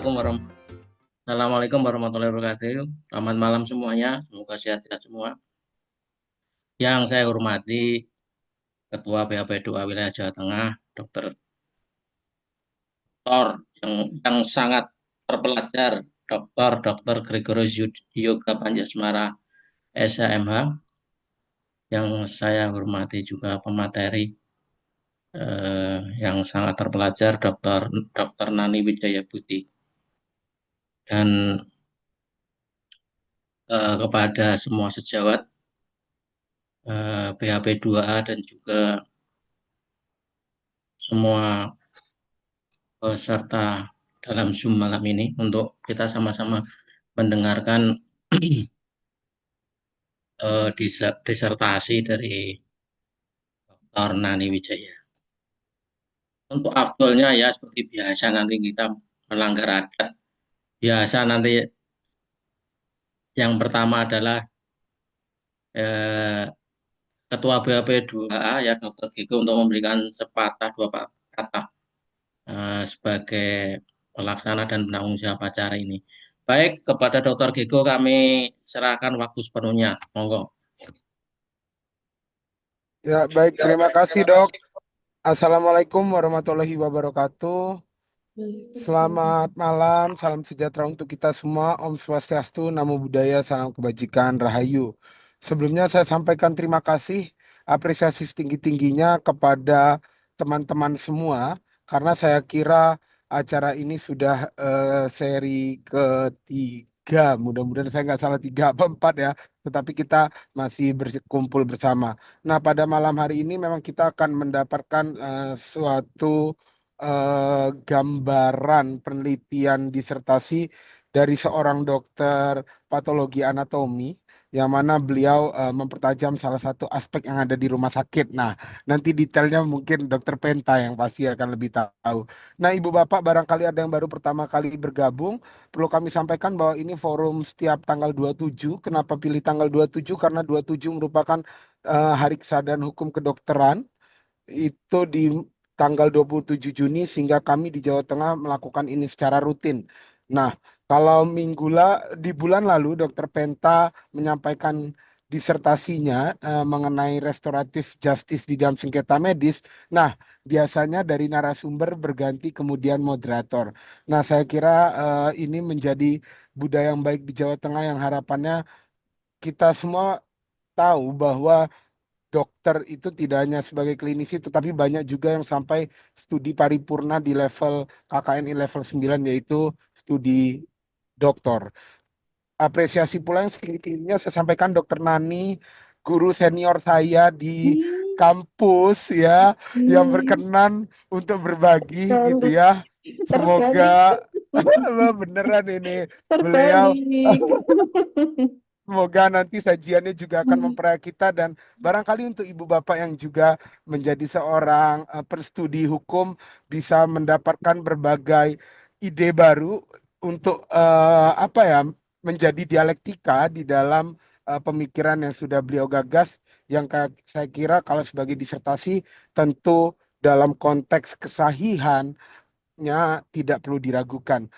Assalamualaikum warahmatullahi wabarakatuh. Selamat malam semuanya. Semoga sehat-sehat semua. Yang saya hormati Ketua BAP2 Wilayah Jawa Tengah, Dr. Tor yang sangat terpelajar, Dr. Gregorius Yoga Panjasmara, SHMH. Yang saya hormati juga pemateri yang sangat terpelajar, Dr. Nani Wijaya Putri. Dan kepada semua sejawat BHP2A dan juga semua peserta dalam Zoom malam ini untuk kita sama-sama mendengarkan disertasi dari Dr. Nani Wijaya. Untuk afdolnya ya seperti biasa nanti kita melanggar adat. Biasa nanti yang pertama adalah eh, Ketua BAP2A ya Dr. Giko untuk memberikan sepatah dua kata sebagai pelaksana dan penanggung jawab acara ini. Baik, kepada Dr. Giko kami serahkan waktu sepenuhnya. Monggo. Ya, baik. Terima kasih, Dok. Assalamualaikum warahmatullahi wabarakatuh. Selamat malam, salam sejahtera untuk kita semua. Om Swastiastu, Namo Buddhaya, salam kebajikan, Rahayu. Sebelumnya saya sampaikan terima kasih, apresiasi setinggi-tingginya kepada teman-teman semua, karena saya kira acara ini sudah seri ketiga. Mudah-mudahan saya nggak salah tiga apa empat ya, tetapi kita masih berkumpul bersama. Nah, pada malam hari ini memang kita akan mendapatkan suatu gambaran penelitian disertasi dari seorang dokter patologi anatomi yang mana beliau mempertajam salah satu aspek yang ada di rumah sakit. Nah, nanti detailnya mungkin dokter Penta yang pasti akan lebih tahu. Nah, Ibu Bapak barangkali ada yang baru pertama kali bergabung, perlu kami sampaikan bahwa ini forum setiap tanggal 27. Kenapa pilih tanggal 27? Karena 27 merupakan Hari Kesadaran Hukum Kedokteran itu di tanggal 27 Juni sehingga kami di Jawa Tengah melakukan ini secara rutin. Nah, kalau di bulan lalu Dr. Penta menyampaikan disertasinya mengenai restoratif justice di dalam sengketa medis. Nah, biasanya dari narasumber berganti kemudian moderator. Nah, saya kira ini menjadi budaya yang baik di Jawa Tengah yang harapannya kita semua tahu bahwa dokter itu tidak hanya sebagai klinisi, tetapi banyak juga yang sampai studi paripurna di level KKNI level 9, yaitu studi doktor. Apresiasi pula yang setinggi-tingginya saya sampaikan Dokter Nani, guru senior saya di kampus ya, yang berkenan untuk berbagi gitu Terbalik, ya. Semoga terbalik, beneran ini beliau terbalik. semoga nanti sajiannya juga akan memperkaya kita dan barangkali untuk ibu bapak yang juga menjadi seorang penstudi hukum bisa mendapatkan berbagai ide baru untuk apa ya menjadi dialektika di dalam pemikiran yang sudah beliau gagas yang saya kira kalau sebagai disertasi tentu dalam konteks kesahihannya tidak perlu diragukan.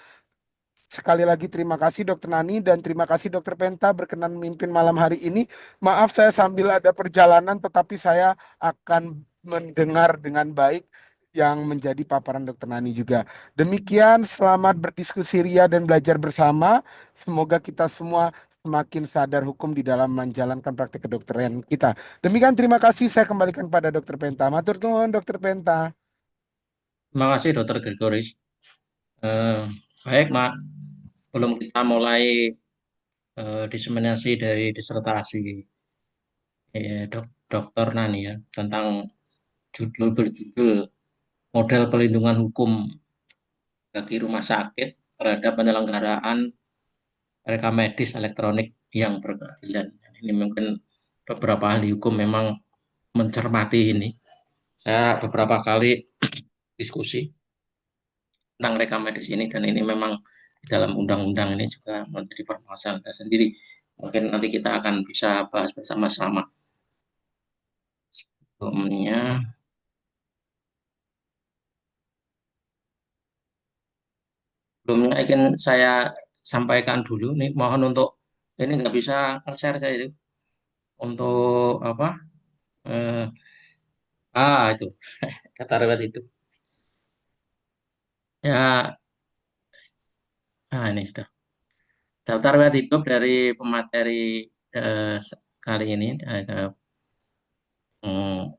Sekali lagi terima kasih Dokter Nani dan terima kasih Dokter Penta berkenan memimpin malam hari ini. Maaf saya sambil ada perjalanan tetapi saya akan mendengar dengan baik yang menjadi paparan Dokter Nani juga. Demikian selamat berdiskusi ria dan belajar bersama. Semoga kita semua semakin sadar hukum di dalam menjalankan praktik kedokteran kita. Demikian terima kasih saya kembalikan pada Dokter Penta. Matur nuwun Dokter Penta. Terima kasih Dr. Gregoris. Eh, baik, Mak. Belum kita mulai diseminasi dari disertasi Dr. Nani ya tentang judul berjudul model pelindungan hukum bagi rumah sakit terhadap penyelenggaraan rekam medis elektronik yang berkeadilan. Ini mungkin beberapa ahli hukum memang mencermati ini. Saya beberapa kali diskusi tentang rekam medis ini dan ini memang di dalam undang-undang ini juga menjadi permasalahan sendiri. Mungkin nanti kita akan bisa bahas bersama-sama. Sebelumnya, Sebelumnya ingin saya sampaikan dulu nih, mohon untuk ini nggak bisa share saya itu untuk apa? Eh, itu kata lewat itu. Ya, ini sudah. Daftar riwayat hidup dari pemateri kali ini,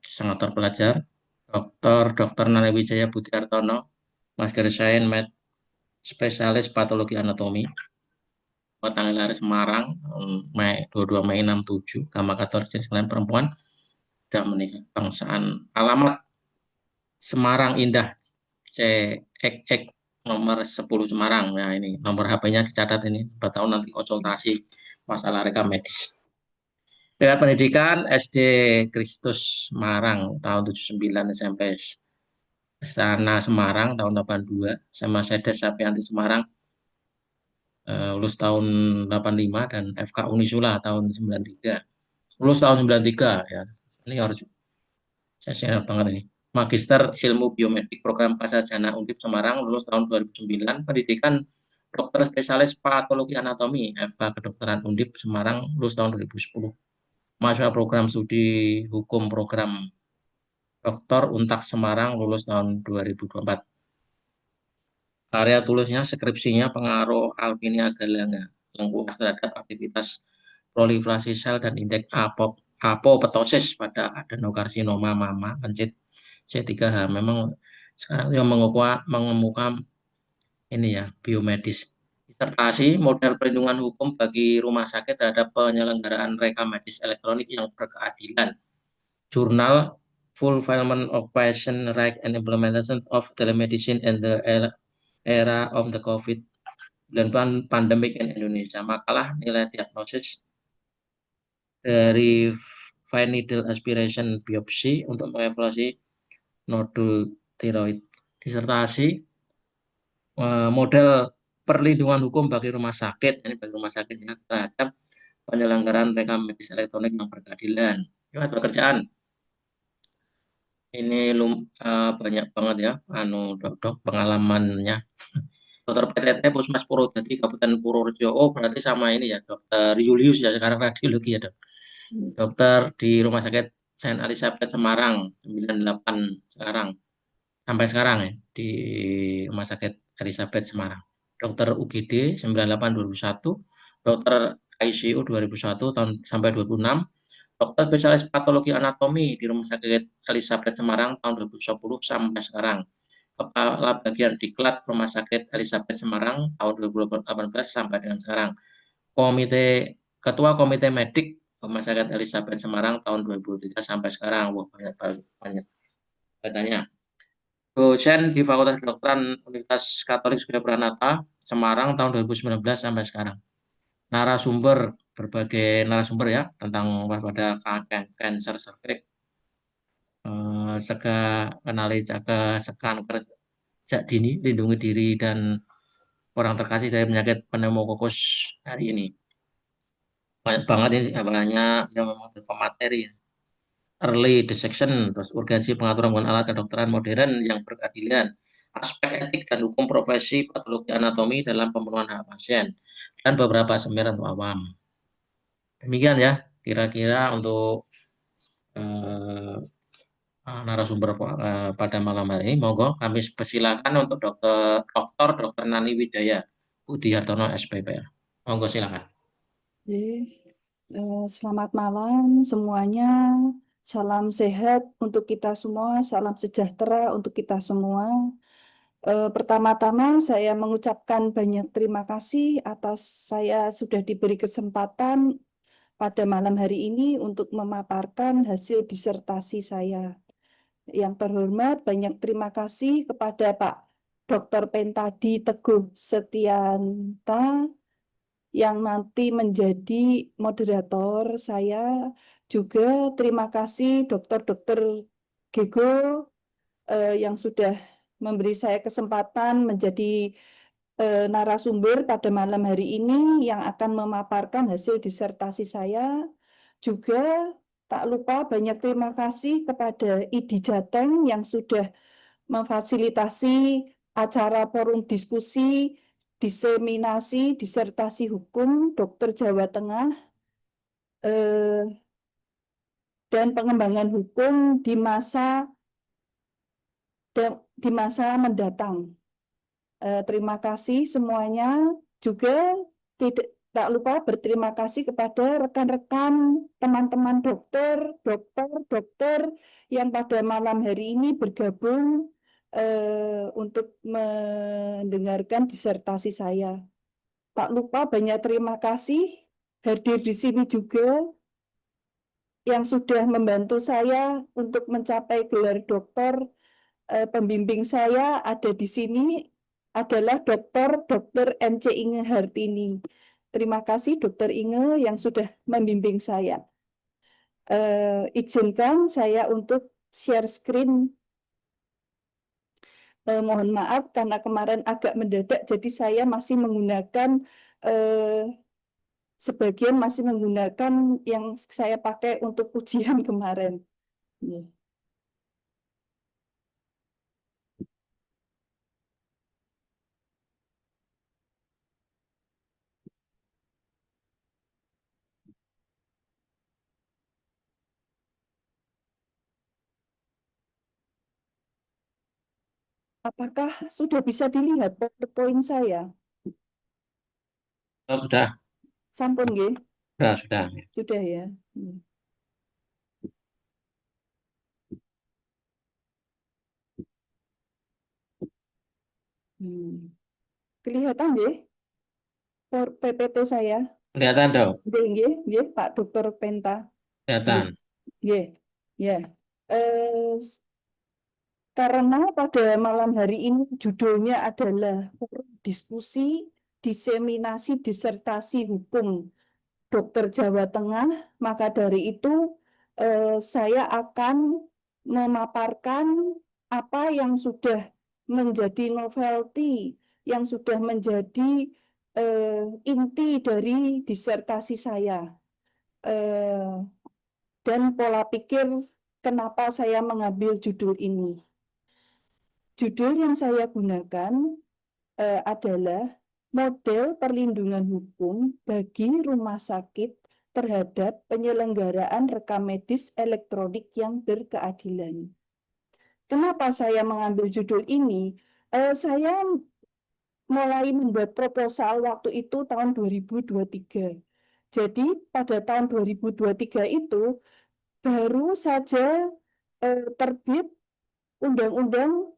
sangat terpelajar. Dr. Nana Wijaya Budiartono, Master Sains Med, spesialis patologi anatomi, tanggal lahir Semarang, Mei 22 Mei 67, gamma 14 jenis kelamin perempuan, dan menikah. Bangsaan, alamat Semarang Indah, C X nomor 10 Semarang. Nah, ini nomor HP-nya dicatat ini, 4 tahun nanti konsultasi masalah rekam medis. Dengan pendidikan SD Kristus Semarang tahun 79, SMP Istana Semarang tahun 82, sama Sedes Sapianti Semarang lulus tahun 85, dan FK Unisula tahun 93. Lulus tahun 93 ya. Ini harus saya share banget ini. Magister Ilmu Biomedik Program Kasarjana Undip Semarang lulus tahun 2009, pendidikan dokter spesialis patologi anatomi FK Kedokteran Undip Semarang lulus tahun 2010. Mahasiswa program studi hukum program Doktor Untak Semarang lulus tahun 2024. Karya tulisnya, skripsinya pengaruh Alpinia Galanga yang puas terhadap aktivitas proliferasi sel dan indeks apoptosis pada adenokarsinoma mama pencit C3H. Memang sekarang yang mengemuka ini ya, biomedis. Disertasi model perlindungan hukum bagi rumah sakit terhadap penyelenggaraan rekam medis elektronik yang berkeadilan. Jurnal Fulfillment of Patient Right and Implementation of Telemedicine in the Era of the COVID-19 Pandemic in Indonesia. Makalah nilai diagnosis dari fine needle aspiration biopsi untuk mengevaluasi nodul tiroid. Disertasi model perlindungan hukum bagi rumah sakit, ini bagi rumah sakitnya terhadap penyelenggaraan rekam medis elektronik yang berkeadilan. Lewat pekerjaan ini banyak banget ya, dok pengalamannya. Dokter PTT Puskesmas Purwodadi Kabupaten Purworejo. Oh, berarti sama ini ya, Dokter Julius ya, sekarang radiologi ya, Dok. Dokter di Rumah Sakit Saint Elizabeth Semarang 98 sekarang, sampai sekarang ya di Rumah Sakit Elizabeth Semarang. Dokter UGD 98 2001, Dokter ICU 2001 tahun sampai 2006, Dokter spesialis patologi anatomi di Rumah Sakit Elizabeth Semarang tahun 2010 sampai sekarang. Kepala Bagian Diklat Rumah Sakit Elizabeth Semarang tahun 2018 sampai dengan sekarang. Ketua Komite Medik Rumah Sakit Elizabeth Semarang tahun 2003 sampai sekarang. Wah, banyak katanya. Dosen di Fakultas Kedokteran Universitas Katolik Surya Pranata Semarang tahun 2019 sampai sekarang. Narasumber, berbagai narasumber ya tentang waspada kanker serviks, cegah, kenali cegah kanker sejak dini, lindungi diri dan orang terkasih dari penyakit pneumokokus hari ini. Banyak banget ini, banyak yang memang pemateri. Early detection, terus urgensi pengaturan penggunaan alat kedokteran modern yang berkeadilan, aspek etik dan hukum profesi patologi anatomi dalam pemenuhan hak pasien, dan beberapa seminar untuk awam. Demikian ya, kira-kira untuk eh, narasumber pada malam hari ini. Monggo kami persilakan untuk Dokter Nani Widaya Budiartono SPPR. Monggo silakan. Oke, selamat malam semuanya. Salam sehat untuk kita semua, salam sejahtera untuk kita semua. Pertama-tama saya mengucapkan banyak terima kasih atas saya sudah diberi kesempatan pada malam hari ini untuk memaparkan hasil disertasi saya. Yang terhormat, banyak terima kasih kepada Pak Dr. Pentadi Teguh Setianta yang nanti menjadi moderator saya. Juga terima kasih dokter-dokter Gego yang sudah memberi saya kesempatan menjadi narasumber pada malam hari ini yang akan memaparkan hasil disertasi saya. Juga tak lupa banyak terima kasih kepada IDI Jateng yang sudah memfasilitasi acara forum diskusi diseminasi disertasi hukum dokter Jawa Tengah dan pengembangan hukum di masa mendatang. Terima kasih semuanya. Juga tak lupa berterima kasih kepada rekan-rekan, teman-teman dokter yang pada malam hari ini bergabung untuk mendengarkan disertasi saya. Tak lupa banyak terima kasih hadir di sini juga yang sudah membantu saya untuk mencapai gelar doktor. Pembimbing saya ada di sini adalah Dr. MC Inge Hartini. Terima kasih Dr. Inge yang sudah membimbing saya. Izinkan saya untuk share screen. Mohon maaf karena kemarin agak mendadak, jadi saya masih menggunakan sebagian masih menggunakan yang saya pakai untuk ujian kemarin. Apakah sudah bisa dilihat PowerPoint saya? Oh, sudah. Sampun nggih? Sudah. Sudah ya. Kelihatan nggih PPT saya? Kelihatan, Dok. Nggih, Pak Dr. Penta. Kelihatan. Nggih. Ya. Karena pada malam hari ini judulnya adalah forum diskusi diseminasi disertasi hukum Dokter Jawa Tengah, maka dari itu saya akan memaparkan apa yang sudah menjadi novelty, yang sudah menjadi inti dari disertasi saya, dan pola pikir kenapa saya mengambil judul ini. Judul yang saya gunakan adalah model perlindungan hukum bagi rumah sakit terhadap penyelenggaraan rekam medis elektronik yang berkeadilan. Kenapa saya mengambil judul ini? Saya mulai membuat proposal waktu itu tahun 2023. Jadi pada tahun 2023 itu baru saja terbit Undang-Undang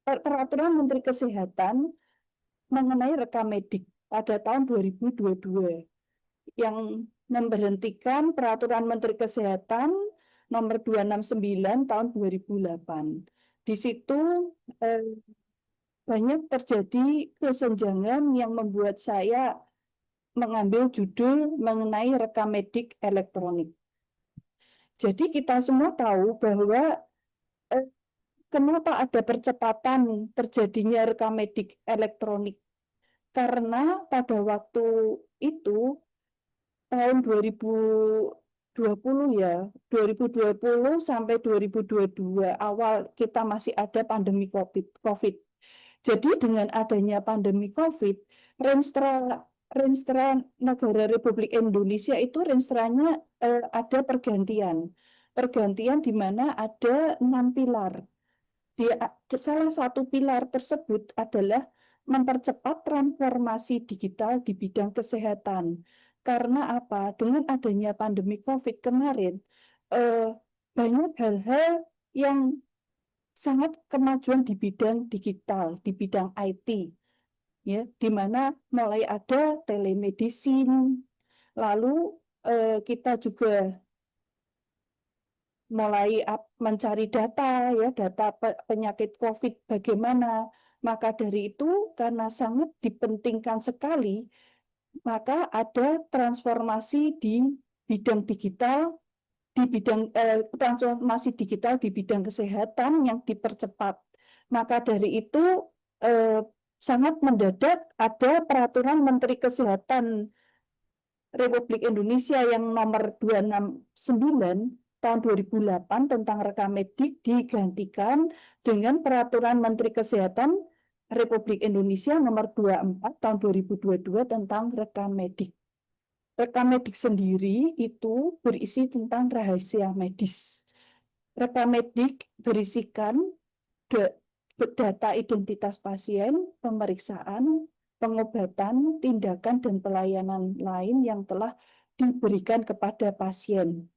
Peraturan Menteri Kesehatan mengenai rekam medik pada tahun 2022 yang memberhentikan Peraturan Menteri Kesehatan nomor 269 tahun 2008. Di situ banyak terjadi kesenjangan yang membuat saya mengambil judul mengenai rekam medik elektronik. Jadi kita semua tahu bahwa kenapa ada percepatan terjadinya rekam medik elektronik. Karena pada waktu itu tahun 2020 ya, 2020 sampai 2022 awal kita masih ada pandemi COVID. Jadi dengan adanya pandemi COVID, Renstra Negara Republik Indonesia itu renstranya ada pergantian di mana ada 6 pilar. Salah satu pilar tersebut adalah mempercepat transformasi digital di bidang kesehatan. Karena apa? Dengan adanya pandemi COVID kemarin, banyak hal-hal yang sangat kemajuan di bidang digital, di bidang IT, ya, di mana mulai ada telemedicine, lalu kita juga mulai mencari data, ya, data penyakit COVID bagaimana. Maka dari itu, karena sangat dipentingkan sekali, maka ada transformasi di bidang digital, transformasi digital di bidang kesehatan yang dipercepat. Maka dari itu sangat mendadak ada Peraturan Menteri Kesehatan Republik Indonesia yang nomor 269 tahun 2008 tentang rekam medik digantikan dengan Peraturan Menteri Kesehatan Republik Indonesia nomor 24 tahun 2022 tentang rekam medik. Rekam medik sendiri itu berisi tentang rahasia medis. Rekam medik berisikan data identitas pasien, pemeriksaan, pengobatan, tindakan, dan pelayanan lain yang telah diberikan kepada pasien.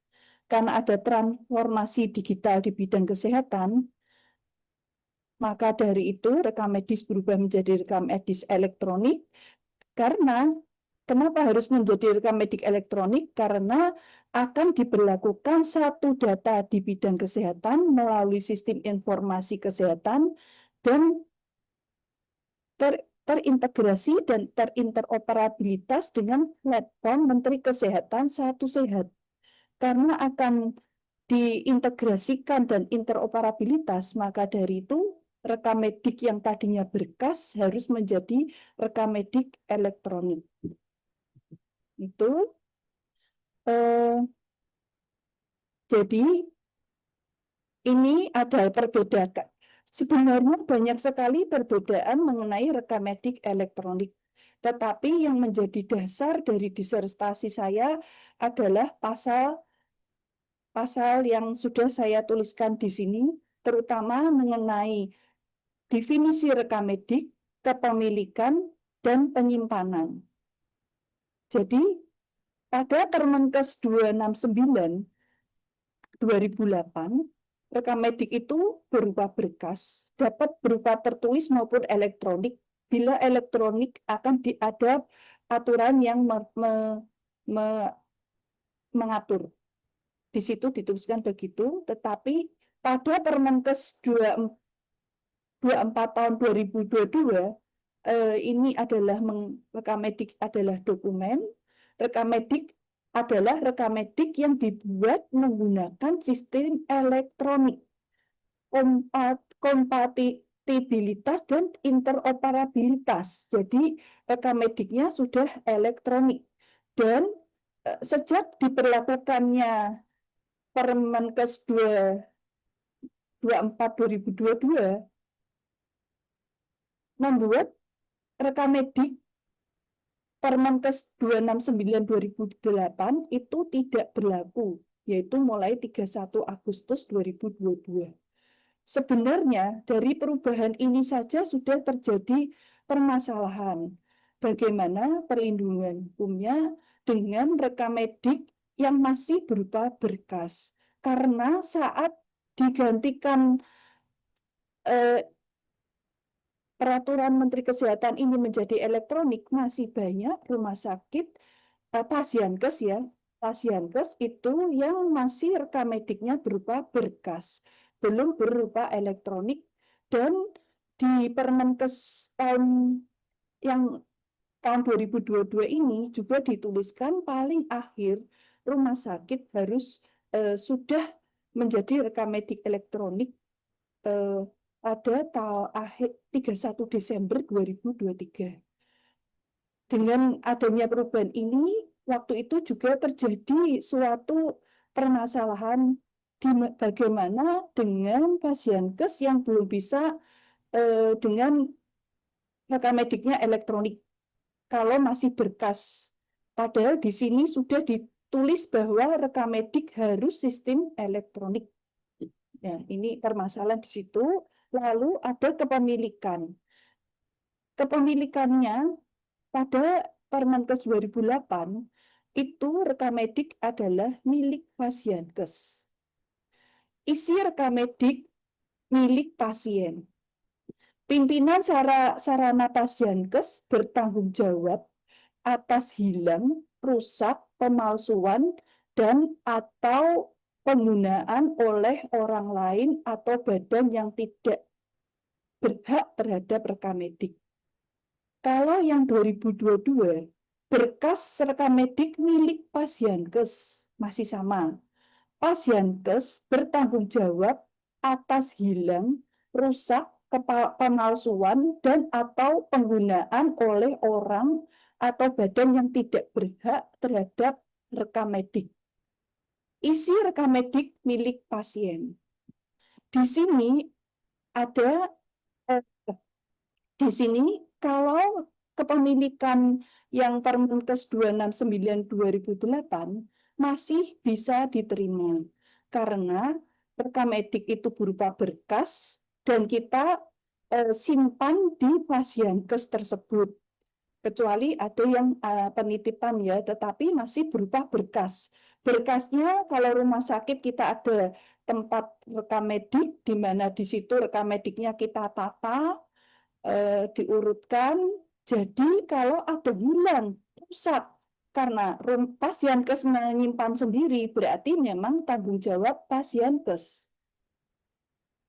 Karena ada transformasi digital di bidang kesehatan, maka dari itu rekam medis berubah menjadi rekam medis elektronik. Karena kenapa harus menjadi rekam medik elektronik? Karena akan diberlakukan satu data di bidang kesehatan melalui sistem informasi kesehatan dan terintegrasi dan terinteroperabilitas dengan platform Menteri Kesehatan Satu Sehat. Karena akan diintegrasikan dan interoperabilitas, maka dari itu rekam medik yang tadinya berkas harus menjadi rekam medik elektronik. Itu jadi ini ada perbedaan. Sebenarnya banyak sekali perbedaan mengenai rekam medik elektronik. Tetapi yang menjadi dasar dari disertasi saya adalah pasal yang sudah saya tuliskan di sini, terutama mengenai definisi rekam medik, kepemilikan, dan penyimpanan. Jadi, pada Permenkes 269 2008, rekam medik itu berupa berkas, dapat berupa tertulis maupun elektronik. Bila elektronik akan ada aturan yang mengatur. Di situ dituliskan begitu, tetapi pada Permenkes 24 tahun 2022, ini adalah rekam medik adalah dokumen, rekam medik adalah rekam medik yang dibuat menggunakan sistem elektronik, kompatibilitas dan interoperabilitas. Jadi rekam mediknya sudah elektronik. Dan sejak diberlakukannya Permenkes 24 2022 membuat rekam medik Permenkes 269 2008 itu tidak berlaku, yaitu mulai 31 Agustus 2022. Sebenarnya dari perubahan ini saja sudah terjadi permasalahan. Bagaimana perlindungan hukumnya dengan rekam medik yang masih berupa berkas. Karena saat digantikan peraturan Menteri Kesehatan ini menjadi elektronik, masih banyak rumah sakit, pasienkes itu yang masih rekam mediknya berupa berkas, belum berupa elektronik. Dan di Permenkes yang tahun 2022 ini juga dituliskan paling akhir rumah sakit harus sudah menjadi rekam medik elektronik pada akhir 31 Desember 2023. Dengan adanya perubahan ini, waktu itu juga terjadi suatu permasalahan bagaimana dengan pasienkes yang belum bisa dengan rekam mediknya elektronik kalau masih berkas. Padahal di sini sudah ditulis bahwa rekam medik harus sistem elektronik. Nah, ini permasalahan di situ. Lalu ada kepemilikan. Kepemilikannya pada Permenkes 2008 itu rekam medik adalah milik pasienkes. Isi rekam medik milik pasien. Pimpinan sarana pasienkes bertanggung jawab atas hilang, rusak, pemalsuan, dan atau penggunaan oleh orang lain atau badan yang tidak berhak terhadap rekam medik. Kalau yang 2022, berkas rekam medik milik pasienkes masih sama. Pasienkes bertanggung jawab atas hilang, rusak, pemalsuan, dan atau penggunaan oleh orang atau badan yang tidak berhak terhadap rekam medik. Isi rekam medik milik pasien. Di sini ada di sini kalau kepemilikan yang Permenkes 269 2008 masih bisa diterima karena rekam medik itu berupa berkas dan kita simpan di Pasienkes tersebut. Kecuali ada yang penitipan ya, tetapi masih berupa berkas. Berkasnya kalau rumah sakit kita ada tempat rekam medik, di mana di situ rekam mediknya kita tata, diurutkan. Jadi kalau ada hilang, rusak, karena Pasienkes menyimpan sendiri, berarti memang tanggung jawab Pasienkes.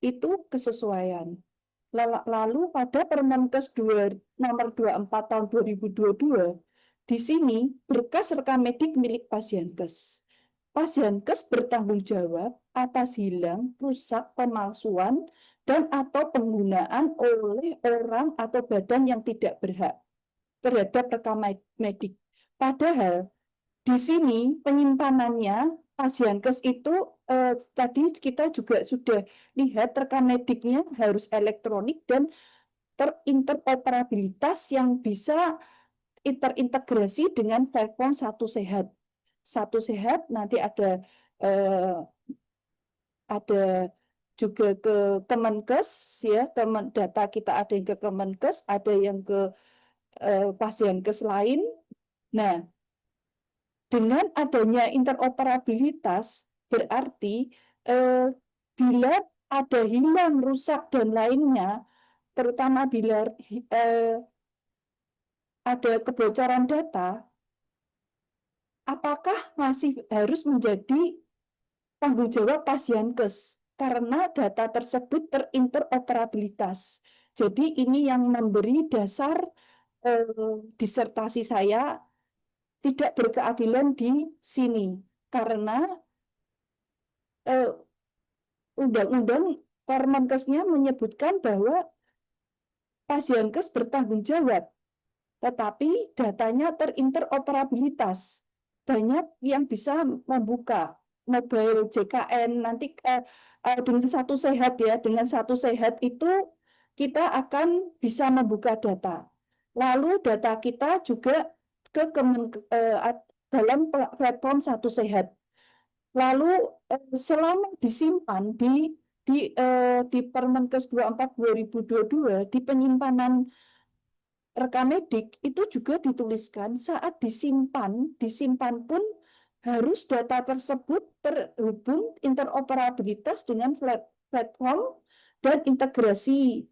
Itu kesesuaian. Lalu pada Permenkes nomor 24 tahun 2022, di sini berkas rekam medik milik Pasienkes. Pasienkes bertanggung jawab atas hilang, rusak, pemalsuan, dan atau penggunaan oleh orang atau badan yang tidak berhak terhadap rekam medik. Padahal di sini penyimpanannya Pasienkes itu tadi kita juga sudah lihat rekam mediknya harus elektronik dan terinteroperabilitas yang bisa terintegrasi dengan platform Satu Sehat. Satu Sehat nanti ada juga ke Kemenkes ya, data kita ada yang ke Kemenkes, ada yang ke Pasienkes lain. Nah, dengan adanya interoperabilitas berarti bila ada hilang, rusak dan lainnya, terutama bila ada kebocoran data, apakah masih harus menjadi tanggung jawab Pasienkes? Karena data tersebut terinteroperabilitas. Jadi ini yang memberi dasar disertasi saya tidak berkeadilan di sini. Karena undang-undang Permenkesnya menyebutkan bahwa Pasienkes bertanggung jawab, tetapi datanya terinteroperabilitas. Banyak yang bisa membuka mobile JKN nanti dengan Satu Sehat ya, dengan Satu Sehat itu kita akan bisa membuka data. Lalu data kita juga dalam platform Satu Sehat. Lalu selama disimpan di Permenkes 24 2022 di penyimpanan rekam medik itu juga dituliskan saat disimpan pun harus data tersebut terhubung interoperabilitas dengan platform dan integrasi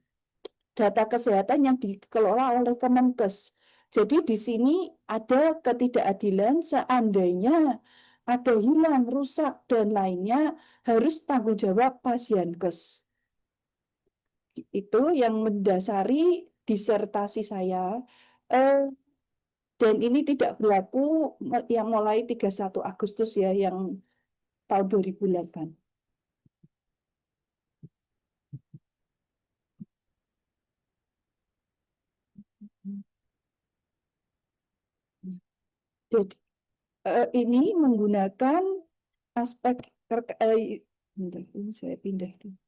data kesehatan yang dikelola oleh Kemenkes. Jadi di sini ada ketidakadilan seandainya ada hilang, rusak, dan lainnya harus tanggung jawab Pasienkes. Itu yang mendasari disertasi saya. Dan ini tidak berlaku yang mulai 31 Agustus ya, yang tahun 2008. Jadi ini menggunakan aspek bentar, ini saya pindah dulu.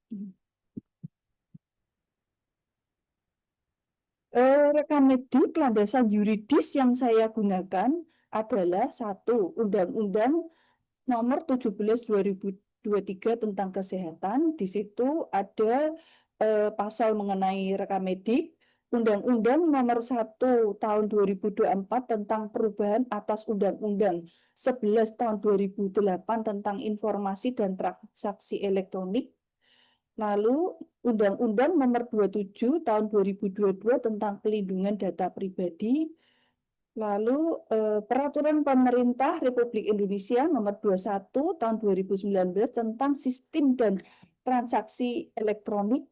Rekam medik landasan yuridis yang saya gunakan adalah satu, Undang-Undang Nomor 17 2023 tentang kesehatan. Di situ ada pasal mengenai rekam medik. Undang-Undang Nomor 1 Tahun 2024 tentang perubahan atas Undang-Undang 11 Tahun 2008 tentang informasi dan transaksi elektronik. Lalu Undang-Undang Nomor 27 Tahun 2022 tentang pelindungan data pribadi. Lalu Peraturan Pemerintah Republik Indonesia Nomor 21 Tahun 2019 tentang sistem dan transaksi elektronik.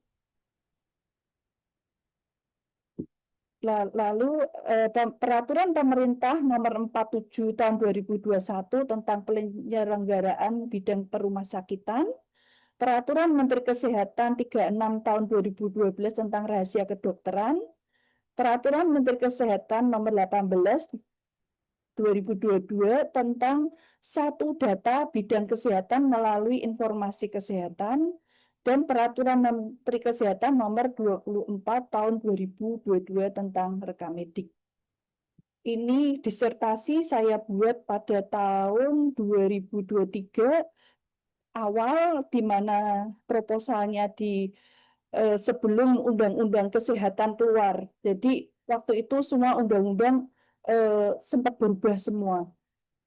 Lalu Peraturan Pemerintah Nomor 47 Tahun 2021 tentang penyelenggaraan bidang perumahasakitan. Peraturan Menteri Kesehatan 36 Tahun 2012 tentang rahasia kedokteran. Peraturan Menteri Kesehatan Nomor 18 2022 tentang satu data bidang kesehatan melalui informasi kesehatan. dan Peraturan Menteri Kesehatan Nomor 24 Tahun 2022 tentang rekam medik. Ini disertasi saya buat pada tahun 2023 awal, di mana proposalnya sebelum Undang-Undang Kesehatan keluar. Jadi waktu itu semua undang-undang sempat berubah semua.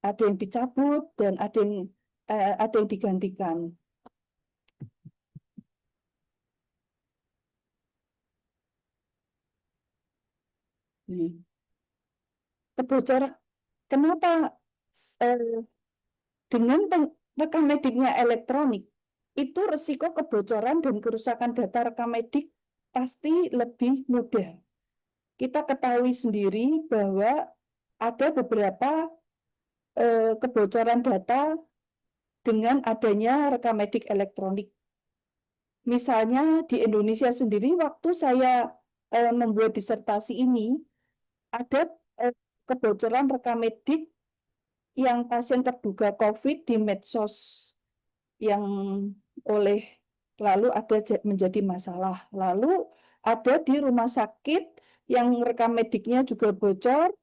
Ada yang dicabut dan ada yang digantikan. Kebocoran, kenapa dengan rekam mediknya elektronik, itu resiko kebocoran dan kerusakan data rekam medik pasti lebih mudah. Kita ketahui sendiri bahwa ada beberapa kebocoran data dengan adanya rekam medik elektronik. Misalnya di Indonesia sendiri, waktu saya membuat disertasi ini, ada kebocoran rekam medik yang pasien terduga COVID di medsos yang lalu ada menjadi masalah. Lalu ada di rumah sakit yang rekam mediknya juga bocor,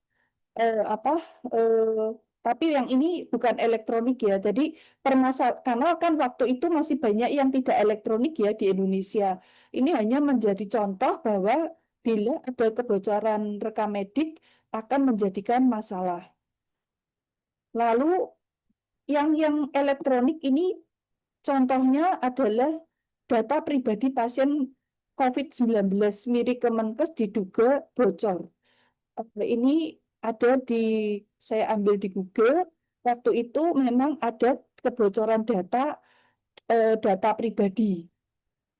tapi yang ini bukan elektronik ya. Jadi karena kan waktu itu masih banyak yang tidak elektronik ya di Indonesia. Ini hanya menjadi contoh bahwa bila ada kebocoran rekam medik akan menjadikan masalah. Lalu yang elektronik ini contohnya adalah data pribadi pasien COVID-19 milik Kemenkes diduga bocor. Ini ada saya ambil di Google. Waktu itu memang ada kebocoran data pribadi.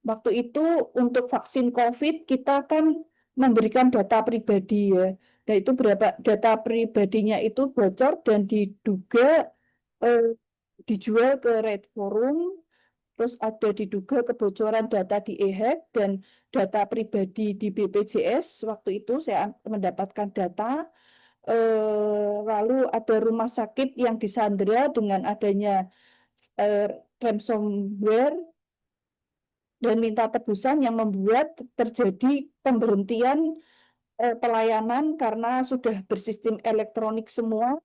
Waktu itu untuk vaksin COVID kita kan memberikan data pribadi ya. Nah itu berapa data pribadinya itu bocor dan diduga dijual ke Red Forum. Terus ada diduga kebocoran data di e-hack dan data pribadi di BPJS. Waktu itu saya mendapatkan data. Lalu ada rumah sakit yang disandera dengan adanya ransomware dan minta tebusan yang membuat terjadi pemberhentian pelayanan karena sudah bersistem elektronik semua,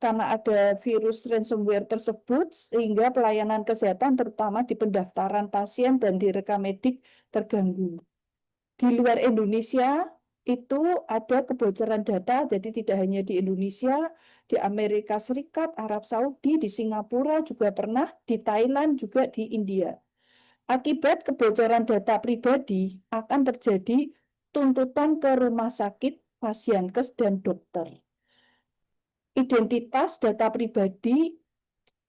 karena ada virus ransomware tersebut, sehingga pelayanan kesehatan terutama di pendaftaran pasien dan di rekam medik terganggu. Di luar Indonesia itu ada kebocoran data, jadi tidak hanya di Indonesia, di Amerika Serikat, Arab Saudi, di Singapura juga pernah, di Thailand juga di India. Akibat kebocoran data pribadi akan terjadi tuntutan ke rumah sakit, pasienkes, dan dokter. Identitas data pribadi,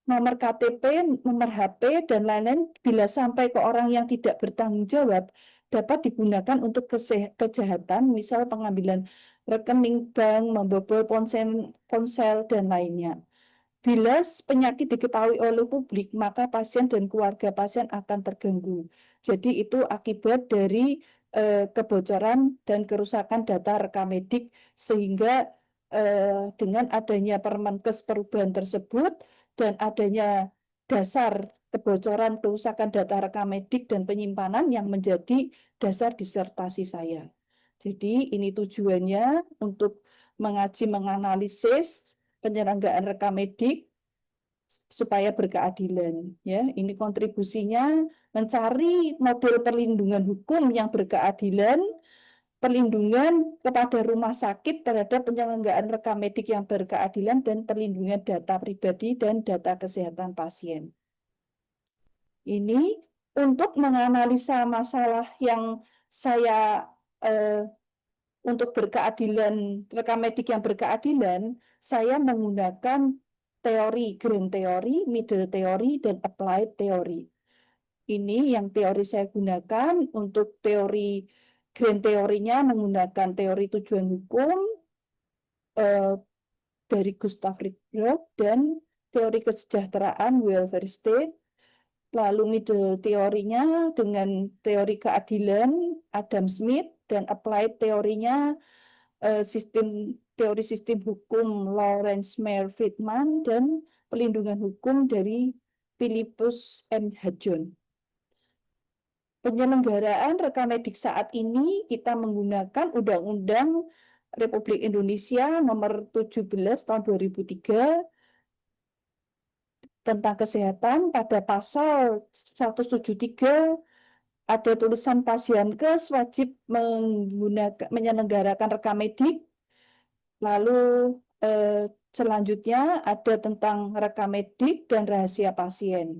nomor KTP, nomor HP, dan lain-lain bila sampai ke orang yang tidak bertanggung jawab dapat digunakan untuk kejahatan, misal pengambilan rekening bank, membobol ponsel, dan lainnya. Bila penyakit diketahui oleh publik, maka pasien dan keluarga pasien akan terganggu. Jadi itu akibat dari kebocoran dan kerusakan data rekam medik, sehingga dengan adanya Permenkes perubahan tersebut dan adanya dasar kebocoran kerusakan data rekam medik dan penyimpanan yang menjadi dasar disertasi saya. Jadi ini tujuannya untuk mengaji, menganalisis penyelenggaraan rekam medik supaya berkeadilan. Ya, ini kontribusinya mencari model perlindungan hukum yang berkeadilan, perlindungan kepada rumah sakit terhadap penyelenggaraan rekam medik yang berkeadilan, dan perlindungan data pribadi dan data kesehatan pasien. Ini untuk menganalisa masalah yang saya untuk berkeadilan, rekam medik yang berkeadilan, saya menggunakan teori grand theory, middle theory, dan applied theory. Ini yang teori saya gunakan. Untuk teori grand theory-nya menggunakan teori tujuan hukum dari Gustav Friedrich dan teori kesejahteraan welfare state. Lalu middle teorinya dengan teori keadilan Adam Smith, dan applied teorinya teori sistem hukum Lawrence Meyer Friedman, dan pelindungan hukum dari Philippus M. Hajon. Penyelenggaraan rekamedik saat ini kita menggunakan Undang-Undang Republik Indonesia Nomor 17 Tahun 2003 tentang kesehatan. Pada pasal 173 ada tulisan Pasienkes wajib menyelenggarakan rekamedik. Lalu selanjutnya ada tentang rekamedik dan rahasia pasien.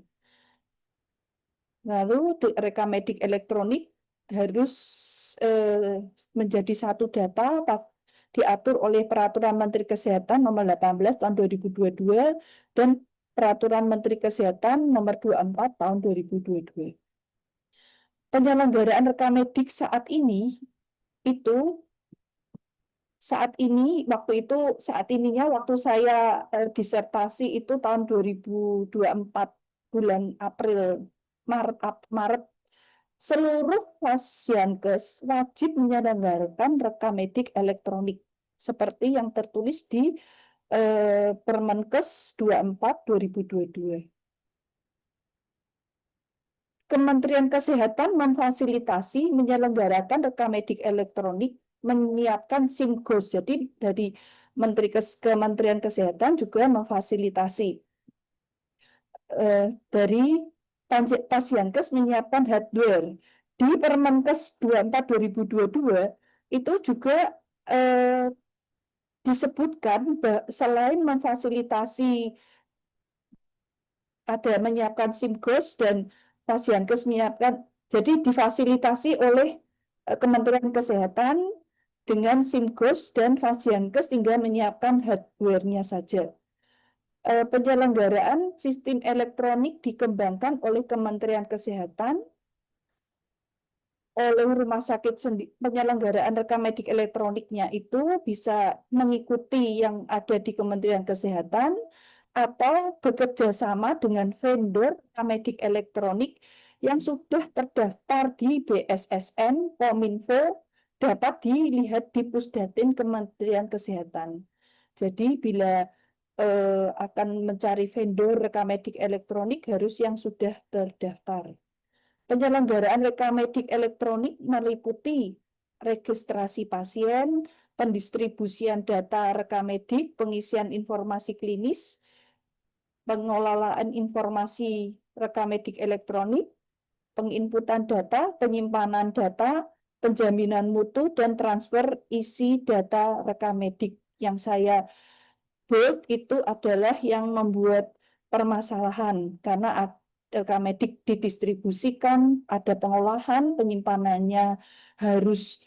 Lalu rekamedik elektronik harus menjadi satu data diatur oleh Peraturan Menteri Kesehatan Nomor 18 Tahun 2022 dan Peraturan Menteri Kesehatan Nomor 24 Tahun 2022. Penyelenggaraan rekamedik saat ini itu waktu saya disertasi itu tahun 2024 bulan Maret, seluruh Pasienkes wajib menyelenggarakan rekamedik elektronik seperti yang tertulis di Permenkes 24 2022. Kementerian Kesehatan memfasilitasi menyelenggarakan rekamedik elektronik, menyiapkan SIMGOS. Jadi dari Kementerian Kesehatan juga memfasilitasi dari Pasienkes menyiapkan hardware. Di Permenkes 24 2022 itu juga disebutkan selain memfasilitasi ada menyiapkan SIMGOS dan Pasienkes menyiapkan, jadi difasilitasi oleh Kementerian Kesehatan dengan SIMGOS dan Pasienkes tinggal menyiapkan hardware-nya saja. Penyelenggaraan sistem elektronik dikembangkan oleh Kementerian Kesehatan, oleh rumah sakit sendiri. Penyelenggaraan rekamedik elektroniknya itu bisa mengikuti yang ada di Kementerian Kesehatan atau bekerja sama dengan vendor rekamedik elektronik yang sudah terdaftar di BSSN, Kominfo, dapat dilihat di Pusdatin Kementerian Kesehatan. Jadi bila akan mencari vendor rekamedik elektronik harus yang sudah terdaftar. Penyelenggaraan rekamedik elektronik meliputi registrasi pasien, pendistribusian data rekamedik, pengisian informasi klinis, pengelolaan informasi rekamedik elektronik, penginputan data, penyimpanan data, penjaminan mutu, dan transfer isi data rekamedik. Yang saya bold itu adalah yang membuat permasalahan karena rekamedik didistribusikan, ada pengolahan, penyimpanannya harus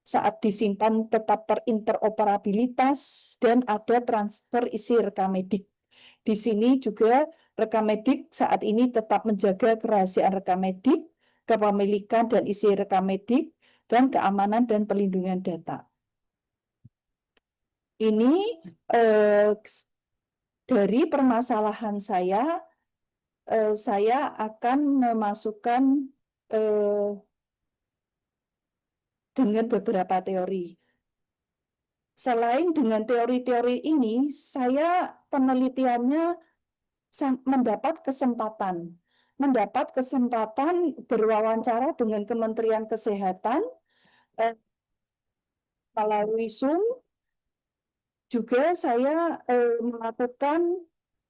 saat disimpan tetap terinteroperabilitas dan ada transfer isi rekamedik. Di sini juga rekamedik saat ini tetap menjaga kerahasiaan rekamedik, kepemilikan dan isi rekamedik, dan keamanan dan pelindungan data. Ini dari permasalahan saya akan memasukkan dengan beberapa teori. Selain dengan teori-teori ini, saya penelitiannya mendapat kesempatan berwawancara dengan Kementerian Kesehatan melalui Zoom. Juga saya melakukan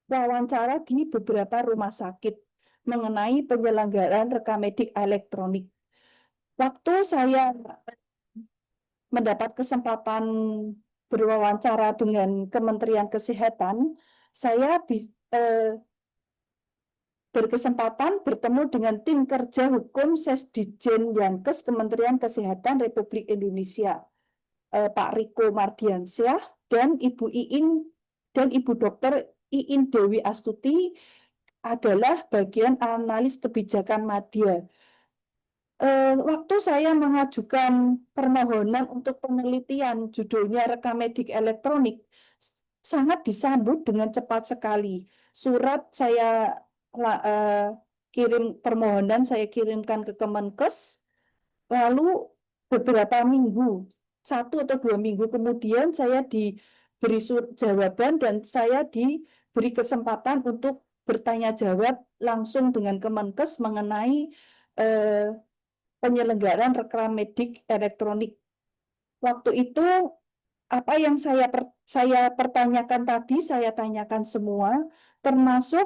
wawancara di beberapa rumah sakit mengenai penyelenggaraan rekamedik elektronik. Waktu saya mendapat kesempatan berwawancara dengan Kementerian Kesehatan, saya berkesempatan bertemu dengan tim kerja hukum Sesdijen Yankes Kementerian Kesehatan Republik Indonesia, Pak Riko Mardiansyah dan Ibu Iin dan Ibu Dokter Iin Dewi Astuti adalah bagian analis kebijakan media. Waktu saya mengajukan permohonan untuk penelitian judulnya rekamedik elektronik, sangat disambut dengan cepat sekali. Surat saya permohonan saya kirimkan ke Kemenkes, lalu beberapa minggu, 1 atau 2 minggu kemudian saya diberi jawaban dan saya diberi kesempatan untuk bertanya jawab langsung dengan Kemenkes mengenai penyelenggaraan rekam medik elektronik. Waktu itu apa yang saya pertanyakan tadi, saya tanyakan semua, termasuk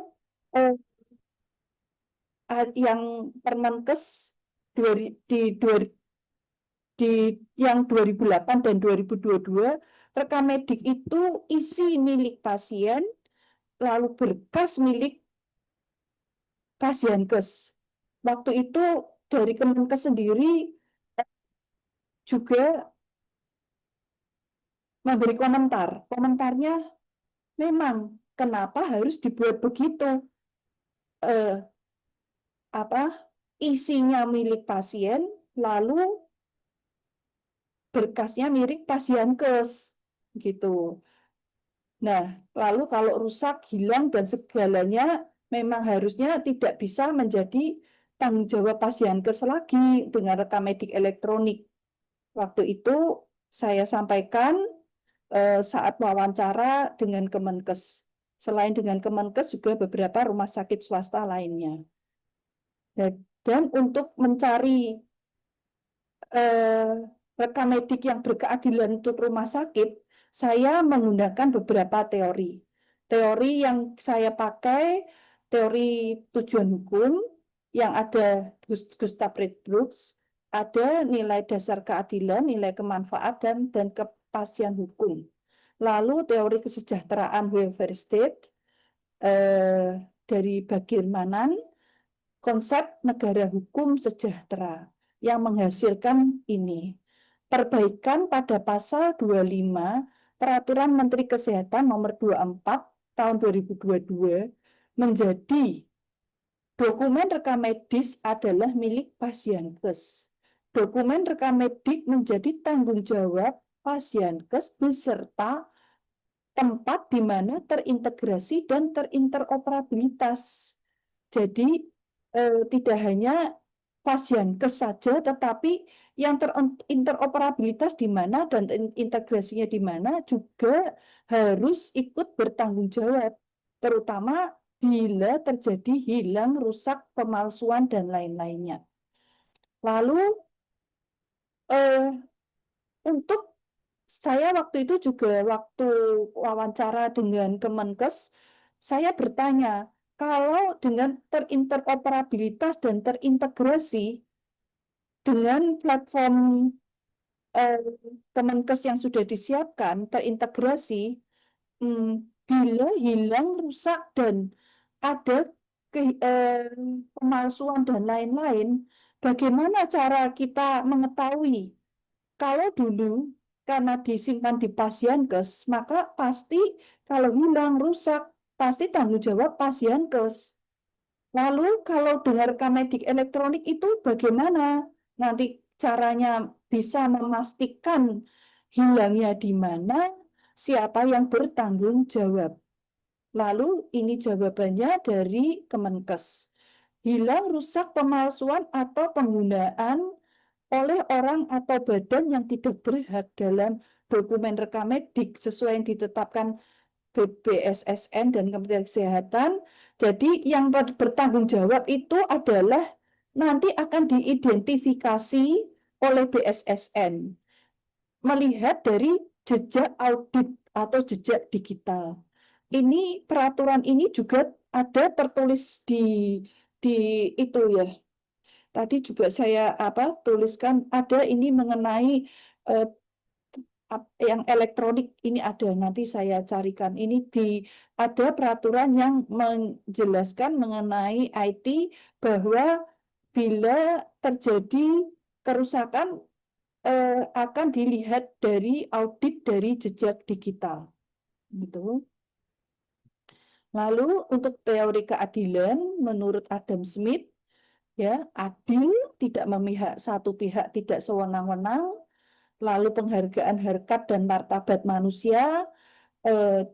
yang Permenkes di yang 2008 dan 2022, rekam medik itu isi milik pasien, lalu berkas milik Pasienkes. Waktu itu dari Kemenkes sendiri juga memberi komentar. Komentarnya memang kenapa harus dibuat begitu? Isinya milik pasien, lalu berkasnya milik Pasienkes, gitu. Nah, lalu kalau rusak, hilang dan segalanya memang harusnya tidak bisa menjadi tanggung jawab Pasienkes lagi dengan rekam medik elektronik. Waktu itu saya sampaikan saat wawancara dengan Kemenkes. Selain dengan Kemenkes juga beberapa rumah sakit swasta lainnya. Dan untuk mencari rekam medik yang berkeadilan untuk rumah sakit, saya menggunakan beberapa teori. Teori yang saya pakai, teori tujuan hukum, yang ada Gustav Friedrich, ada nilai dasar keadilan, nilai kemanfaatan, dan kepastian hukum. Lalu teori kesejahteraan welfare state dari Bagirmanan, konsep negara hukum sejahtera yang menghasilkan ini. Perbaikan pada pasal 25 Peraturan Menteri Kesehatan nomor 24 tahun 2022 menjadi dokumen rekam medis adalah milik Pasienkes. Dokumen rekam medik menjadi tanggung jawab Pasienkes beserta tempat di mana terintegrasi dan terinteroperabilitas. Jadi tidak hanya Pasienkes saja, tetapi yang terinteroperabilitas di mana dan integrasinya di mana juga harus ikut bertanggung jawab, terutama bila terjadi hilang, rusak, pemalsuan, dan lain-lainnya. Lalu untuk saya waktu itu juga waktu wawancara dengan Kemenkes, saya bertanya, kalau dengan terinteroperabilitas dan terintegrasi dengan platform Kemenkes yang sudah disiapkan, terintegrasi, bila hilang, rusak, dan ada pemalsuan dan lain-lain, bagaimana cara kita mengetahui? Kalau dulu karena disimpan di Pasienkes, maka pasti kalau hilang, rusak, pasti tanggung jawab Pasienkes. Lalu kalau dengan rekam medik elektronik itu bagaimana? Nanti caranya bisa memastikan hilangnya di mana, siapa yang bertanggung jawab. Lalu ini jawabannya dari Kemenkes. Hilang, rusak, pemalsuan, atau penggunaan oleh orang atau badan yang tidak berhak dalam dokumen rekam medik sesuai yang ditetapkan BPSSN dan Kementerian Kesehatan. Jadi yang bertanggung jawab itu adalah nanti akan diidentifikasi oleh BSSN melihat dari jejak audit atau jejak digital. Ini peraturan ini juga ada tertulis di itu ya. Tadi juga saya tuliskan ada ini mengenai yang elektronik, ini ada, nanti saya carikan. Ini ada peraturan yang menjelaskan mengenai IT bahwa bila terjadi kerusakan akan dilihat dari audit dari jejak digital. Gitu. Lalu untuk teori keadilan menurut Adam Smith, ya, adil, tidak memihak satu pihak, tidak sewenang-wenang, lalu penghargaan harkat dan martabat manusia,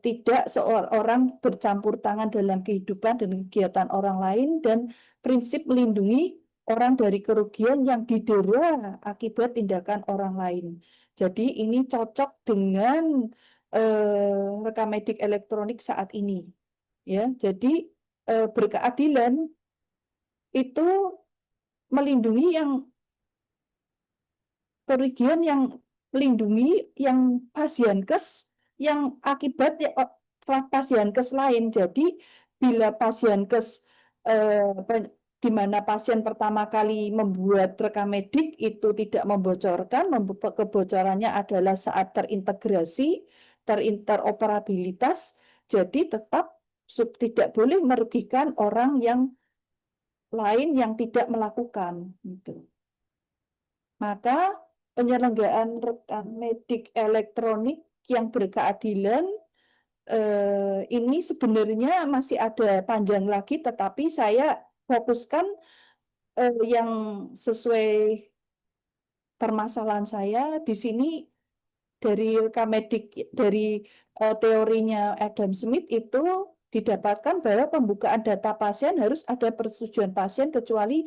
tidak seorang bercampur tangan dalam kehidupan dan kegiatan orang lain, dan prinsip melindungi orang dari kerugian yang didera akibat tindakan orang lain. Jadi ini cocok dengan rekam medik elektronik saat ini. Ya, jadi berkeadilan itu melindungi yang kerugian yang melindungi yang pasienkes yang akibat pasienkes lain. Jadi bila pasienkes di mana pasien pertama kali membuat rekam medik itu tidak membocorkan, kebocorannya adalah saat terintegrasi, terinteroperabilitas, jadi tetap tidak boleh merugikan orang yang lain yang tidak melakukan. Gitu. Maka penyelenggaraan rekam medik elektronik yang berkeadilan ini sebenarnya masih ada panjang lagi, tetapi saya fokuskan yang sesuai permasalahan saya di sini dari rekam medik dari teorinya Adam Smith itu didapatkan bahwa pembukaan data pasien harus ada persetujuan pasien kecuali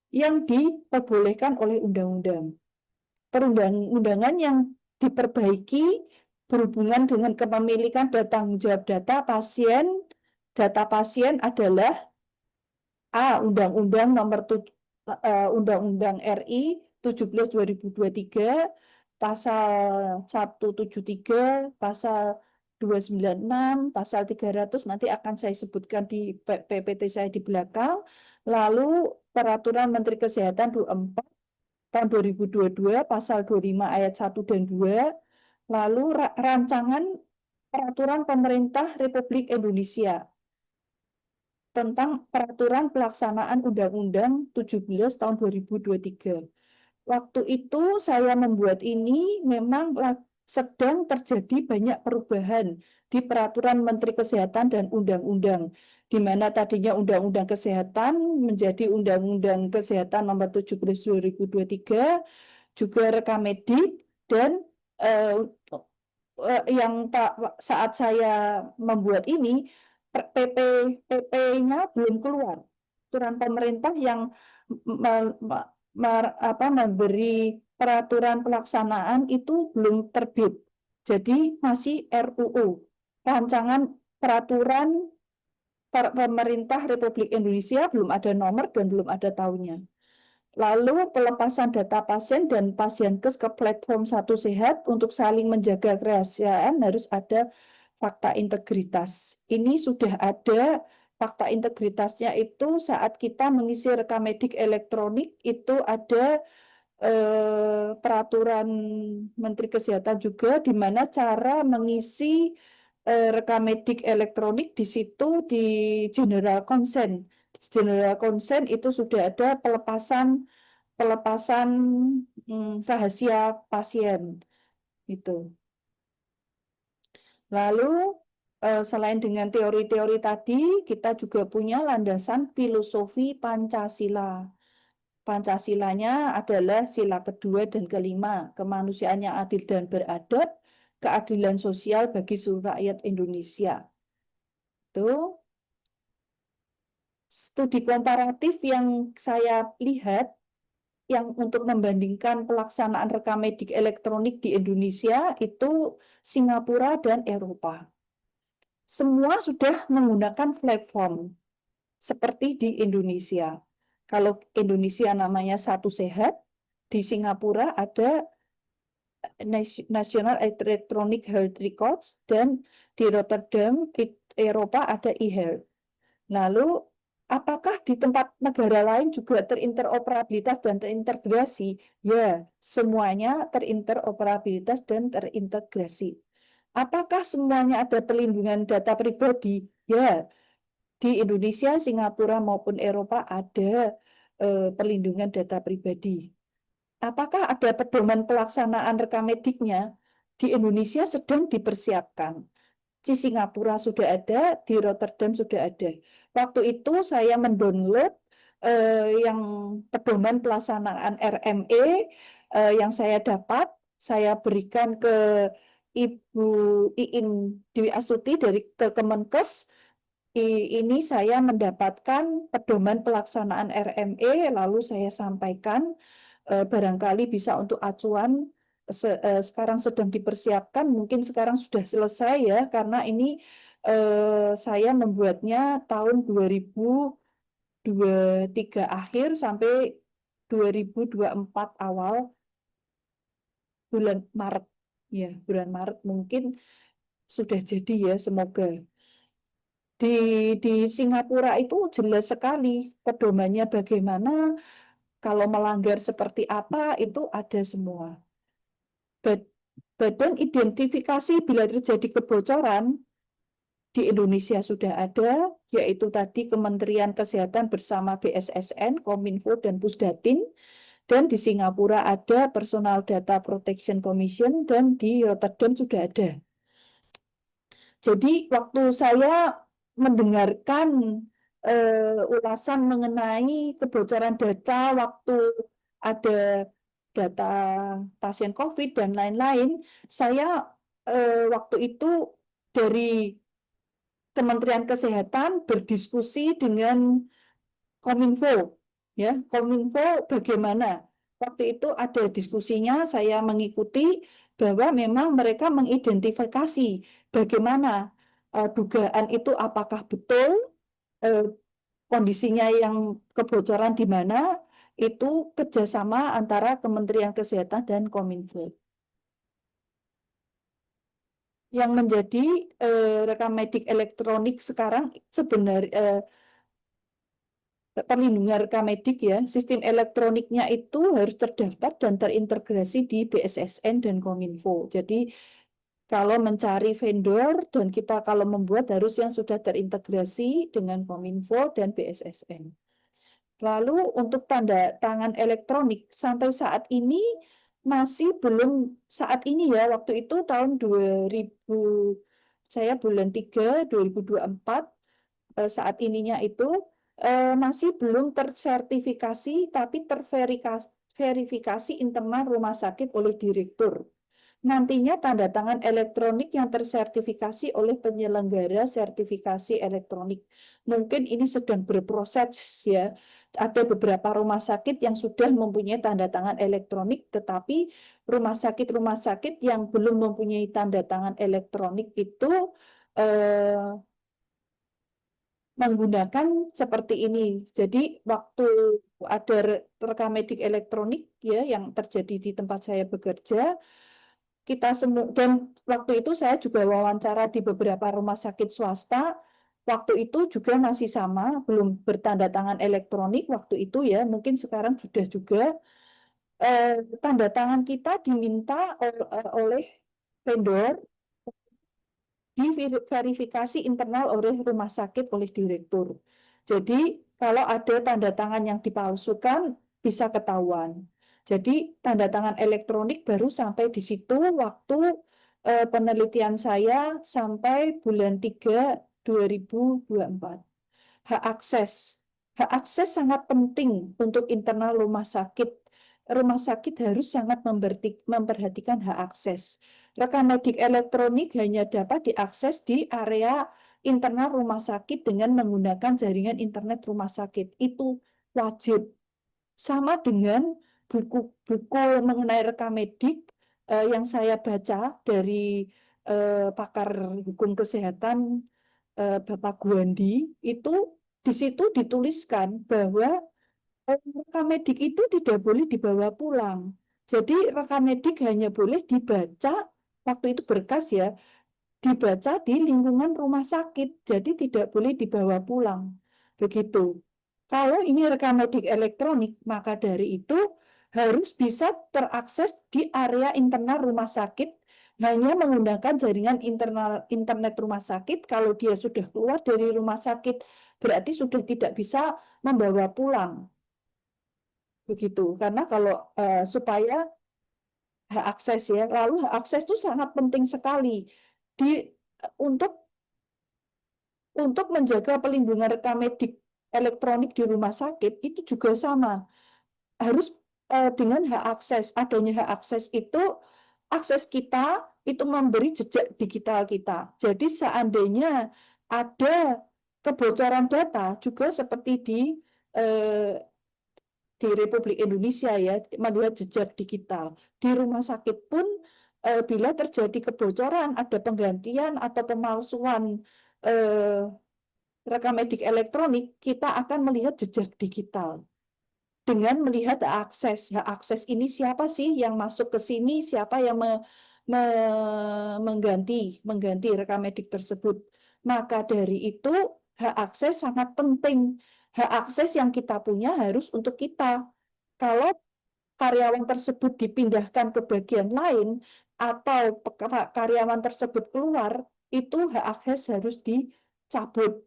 yang diperbolehkan oleh undang-undang. Perundang-undangan yang diperbaiki berhubungan dengan kepemilikan dan tanggung jawab data pasien. Data pasien adalah A. Undang-Undang Nomor Undang-Undang RI 17 2023, Pasal 173, Pasal 296, Pasal 300 nanti akan saya sebutkan di PPT saya di belakang. Lalu Peraturan Menteri Kesehatan 24 tahun 2022 Pasal 25 ayat 1 dan 2. Lalu Rancangan Peraturan Pemerintah Republik Indonesia tentang Peraturan Pelaksanaan Undang-Undang 17 tahun 2023. Waktu itu saya membuat ini memang sedang terjadi banyak perubahan di Peraturan Menteri Kesehatan dan Undang-Undang, di mana tadinya Undang-Undang Kesehatan menjadi Undang-Undang Kesehatan Nomor 17 2023, juga rekam medik, dan yang saat saya membuat ini PP-nya belum keluar. Peraturan pemerintah yang memberi peraturan pelaksanaan itu belum terbit. Jadi masih RUU, rancangan peraturan pemerintah Republik Indonesia, belum ada nomor dan belum ada tahunnya. Lalu pelepasan data pasien dan pasienkes ke platform Satu Sehat untuk saling menjaga kerahasiaan harus ada fakta integritas. Ini sudah ada fakta integritasnya itu saat kita mengisi rekam medik elektronik itu ada peraturan Menteri Kesehatan juga di mana cara mengisi rekam medik elektronik di situ di general consent. General consent itu sudah ada pelepasan rahasia pasien itu. Lalu selain dengan teori-teori tadi, kita juga punya landasan filosofi Pancasila. Pancasilanya adalah sila kedua dan kelima, kemanusiaan yang adil dan beradab, keadilan sosial bagi seluruh rakyat Indonesia. Itu studi komparatif yang saya lihat yang untuk membandingkan pelaksanaan rekam medik elektronik di Indonesia itu Singapura dan Eropa. Semua sudah menggunakan platform seperti di Indonesia. Kalau Indonesia namanya Satu Sehat, di Singapura ada National Electronic Health Records, dan di Rotterdam, Eropa ada eHealth. Lalu, apakah di tempat negara lain juga terinteroperabilitas dan terintegrasi? Ya, semuanya terinteroperabilitas dan terintegrasi. Apakah semuanya ada perlindungan data pribadi? Ya, di Indonesia, Singapura, maupun Eropa ada perlindungan data pribadi. Apakah ada pedoman pelaksanaan rekam mediknya? Di Indonesia sedang dipersiapkan. Di Singapura sudah ada, di Rotterdam sudah ada. Waktu itu saya mendownload yang pedoman pelaksanaan RME yang saya dapat, saya berikan ke Ibu Iin Dwi Astuti dari Kemenkes. Ini saya mendapatkan pedoman pelaksanaan RME, lalu saya sampaikan barangkali bisa untuk acuan. Sekarang sedang dipersiapkan, mungkin sekarang sudah selesai ya, karena ini saya membuatnya tahun 2023 akhir sampai 2024 awal. bulan Maret. Ya, bulan Maret mungkin sudah jadi ya, semoga. Di Singapura itu jelas sekali pedomannya bagaimana, kalau melanggar seperti apa itu ada semua. Badan identifikasi bila terjadi kebocoran di Indonesia sudah ada, yaitu tadi Kementerian Kesehatan bersama BSSN, Kominfo, dan Pusdatin. Dan di Singapura ada Personal Data Protection Commission, dan di Rotterdam sudah ada. Jadi waktu saya mendengarkan ulasan mengenai kebocoran data waktu ada data pasien COVID dan lain-lain, saya waktu itu dari Kementerian Kesehatan berdiskusi dengan Kominfo, ya, Kominfo bagaimana? Waktu itu ada diskusinya, saya mengikuti bahwa memang mereka mengidentifikasi bagaimana dugaan itu apakah betul, eh, kondisinya yang kebocoran di mana, itu kerjasama antara Kementerian Kesehatan dan Kominfo. Yang menjadi rekam medik elektronik sekarang sebenarnya perlindungan rekam medik ya, sistem elektroniknya itu harus terdaftar dan terintegrasi di BSSN dan Kominfo. Jadi kalau mencari vendor dan kita kalau membuat harus yang sudah terintegrasi dengan Kominfo dan BSSN. Lalu untuk tanda tangan elektronik sampai saat ini masih belum, saat ini ya, waktu itu tahun 2000, saya bulan 3 2024, saat ininya itu masih belum tersertifikasi tapi terverifikasi internal rumah sakit oleh direktur. Nantinya tanda tangan elektronik yang tersertifikasi oleh penyelenggara sertifikasi elektronik. Mungkin ini sedang berproses ya. Ada beberapa rumah sakit yang sudah mempunyai tanda tangan elektronik, tetapi rumah sakit yang belum mempunyai tanda tangan elektronik itu menggunakan seperti ini. Jadi waktu ada rekam medik elektronik ya yang terjadi di tempat saya bekerja, kita semua, dan waktu itu saya juga wawancara di beberapa rumah sakit swasta. Waktu itu juga masih sama, belum bertanda tangan elektronik waktu itu ya, mungkin sekarang sudah juga. Tanda tangan kita diminta oleh vendor, diverifikasi internal oleh rumah sakit oleh direktur. Jadi kalau ada tanda tangan yang dipalsukan bisa ketahuan. Jadi tanda tangan elektronik baru sampai di situ waktu penelitian saya sampai bulan 3 2024. Hak akses. Hak akses sangat penting untuk internal rumah sakit. Rumah sakit harus sangat memperhatikan hak akses. Rekam medik elektronik hanya dapat diakses di area internal rumah sakit dengan menggunakan jaringan internet rumah sakit. Itu wajib. Sama dengan buku-buku mengenai rekam medik yang saya baca dari pakar hukum kesehatan Bapak Guandi, itu di situ dituliskan bahwa rekam medik itu tidak boleh dibawa pulang. Jadi rekam medik hanya boleh dibaca, waktu itu berkas ya, dibaca di lingkungan rumah sakit. Jadi tidak boleh dibawa pulang. Begitu. Kalau ini rekam medik elektronik, maka dari itu harus bisa terakses di area internal rumah sakit hanya menggunakan jaringan internal internet rumah sakit. Kalau dia sudah keluar dari rumah sakit, berarti sudah tidak bisa membawa pulang. Begitu. Karena kalau supaya hak akses ya, lalu hak akses itu sangat penting sekali di untuk menjaga pelindungan rekam medik elektronik di rumah sakit itu juga sama. Harus dengan hak akses. Adanya hak akses itu, akses kita itu memberi jejak digital kita. Jadi seandainya ada kebocoran data juga seperti eh, di Republik Indonesia ya, melihat jejak digital. Di rumah sakit pun bila terjadi kebocoran, ada penggantian atau pemalsuan rekam medik elektronik, kita akan melihat jejak digital. dengan melihat hak akses. Hak akses ini siapa sih yang masuk ke sini, siapa yang mengganti rekamedik tersebut. Maka dari itu hak akses sangat penting. Hak akses yang kita punya harus untuk kita. Kalau karyawan tersebut dipindahkan ke bagian lain atau karyawan tersebut keluar, itu hak akses harus dicabut.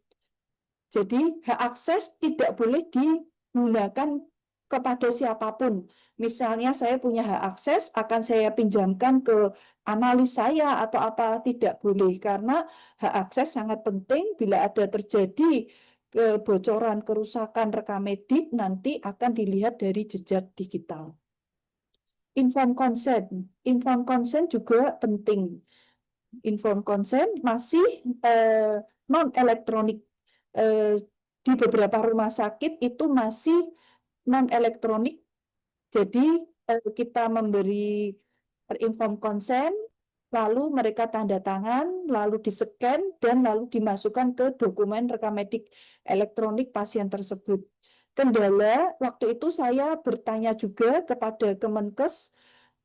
Jadi hak akses tidak boleh digunakan kepada siapapun. Misalnya saya punya hak akses, akan saya pinjamkan ke analis saya atau apa, tidak boleh. Karena hak akses sangat penting. Bila ada terjadi kebocoran, kerusakan rekamedik, nanti akan dilihat dari jejak digital. Informed consent juga penting. Informed consent masih non-elektronik. Di beberapa rumah sakit itu masih non-elektronik. Jadi kita memberi informed consent, lalu mereka tanda tangan, lalu di-scan, dan lalu dimasukkan ke dokumen rekamedik elektronik pasien tersebut. Kendala, waktu itu saya bertanya juga kepada Kemenkes,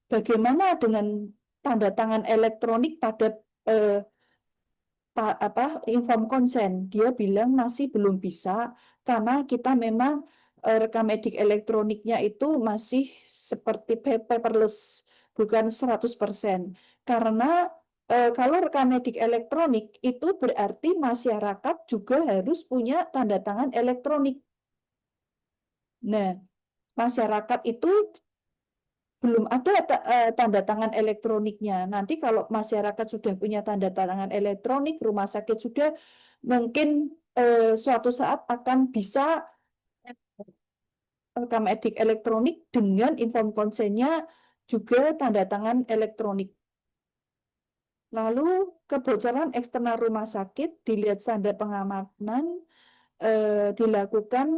bagaimana dengan tanda tangan elektronik pada inform consent. Dia bilang masih belum bisa karena kita memang rekamedik elektroniknya itu masih seperti paperless, bukan 100%. Karena kalau rekamedik elektronik itu berarti masyarakat juga harus punya tanda tangan elektronik. Nah, masyarakat itu belum ada tanda tangan elektroniknya. Nanti kalau masyarakat sudah punya tanda tangan elektronik, rumah sakit sudah mungkin suatu saat akan bisa rekamedik elektronik dengan inform konsennya juga tanda tangan elektronik. Lalu kebocoran eksternal rumah sakit dilihat standar pengamanan dilakukan,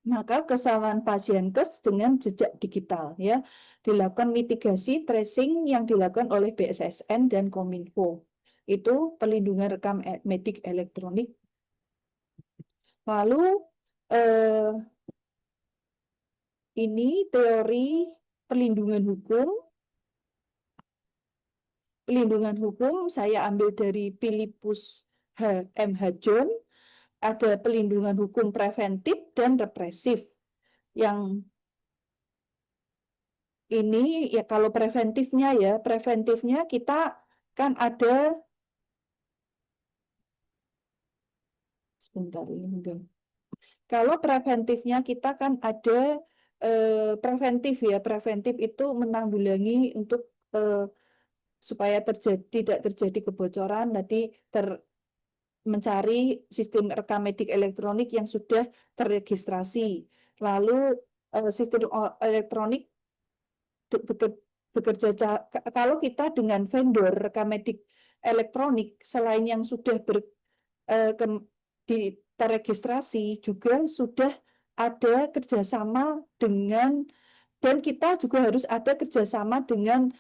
maka kesalahan pasienkes dengan jejak digital ya, dilakukan mitigasi tracing yang dilakukan oleh BSSN dan Kominfo. Itu pelindungan rekam medik elektronik. Lalu ini teori pelindungan hukum. Pelindungan hukum saya ambil dari Philippus M.H. John. Ada pelindungan hukum preventif dan represif. Yang ini ya kalau preventifnya kita kan ada, sebentar ini enggak. Kalau preventifnya kita kan ada preventif ya, preventif itu menanggulangi untuk supaya tidak terjadi kebocoran, nanti mencari sistem rekamedik elektronik yang sudah terregistrasi. Lalu sistem elektronik bekerja kalau kita dengan vendor rekamedik elektronik selain yang sudah terregistrasi juga sudah ada kerjasama dengan, dan kita juga harus ada kerjasama dengan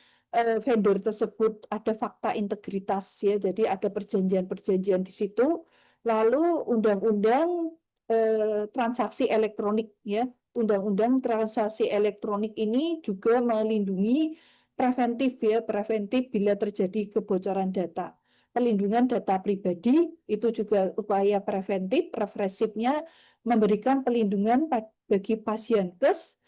vendor tersebut, ada fakta integritas ya, jadi ada perjanjian-perjanjian di situ. Lalu undang-undang transaksi elektronik ya, undang-undang transaksi elektronik ini juga melindungi preventif ya, preventif bila terjadi kebocoran data. Pelindungan data pribadi itu juga upaya preventif, represifnya memberikan pelindungan bagi pasienkes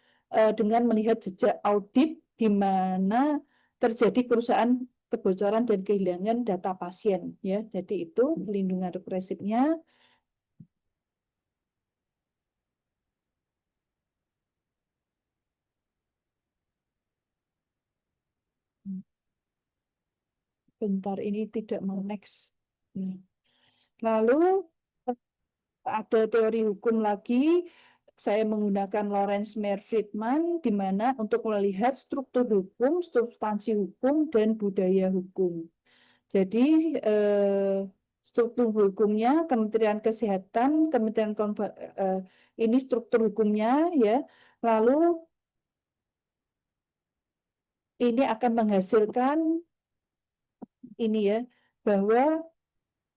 dengan melihat jejak audit di mana terjadi kerusakan, kebocoran dan kehilangan data pasien ya. Jadi itu pelindungan represifnya. Bentar ini tidak mau next. Lalu ada teori hukum lagi. Saya menggunakan Lawrence Meyer Friedman di mana untuk melihat struktur hukum, substansi hukum, dan budaya hukum. Jadi struktur hukumnya Kementerian Kesehatan, ini struktur hukumnya ya. Lalu ini akan menghasilkan ini ya, bahwa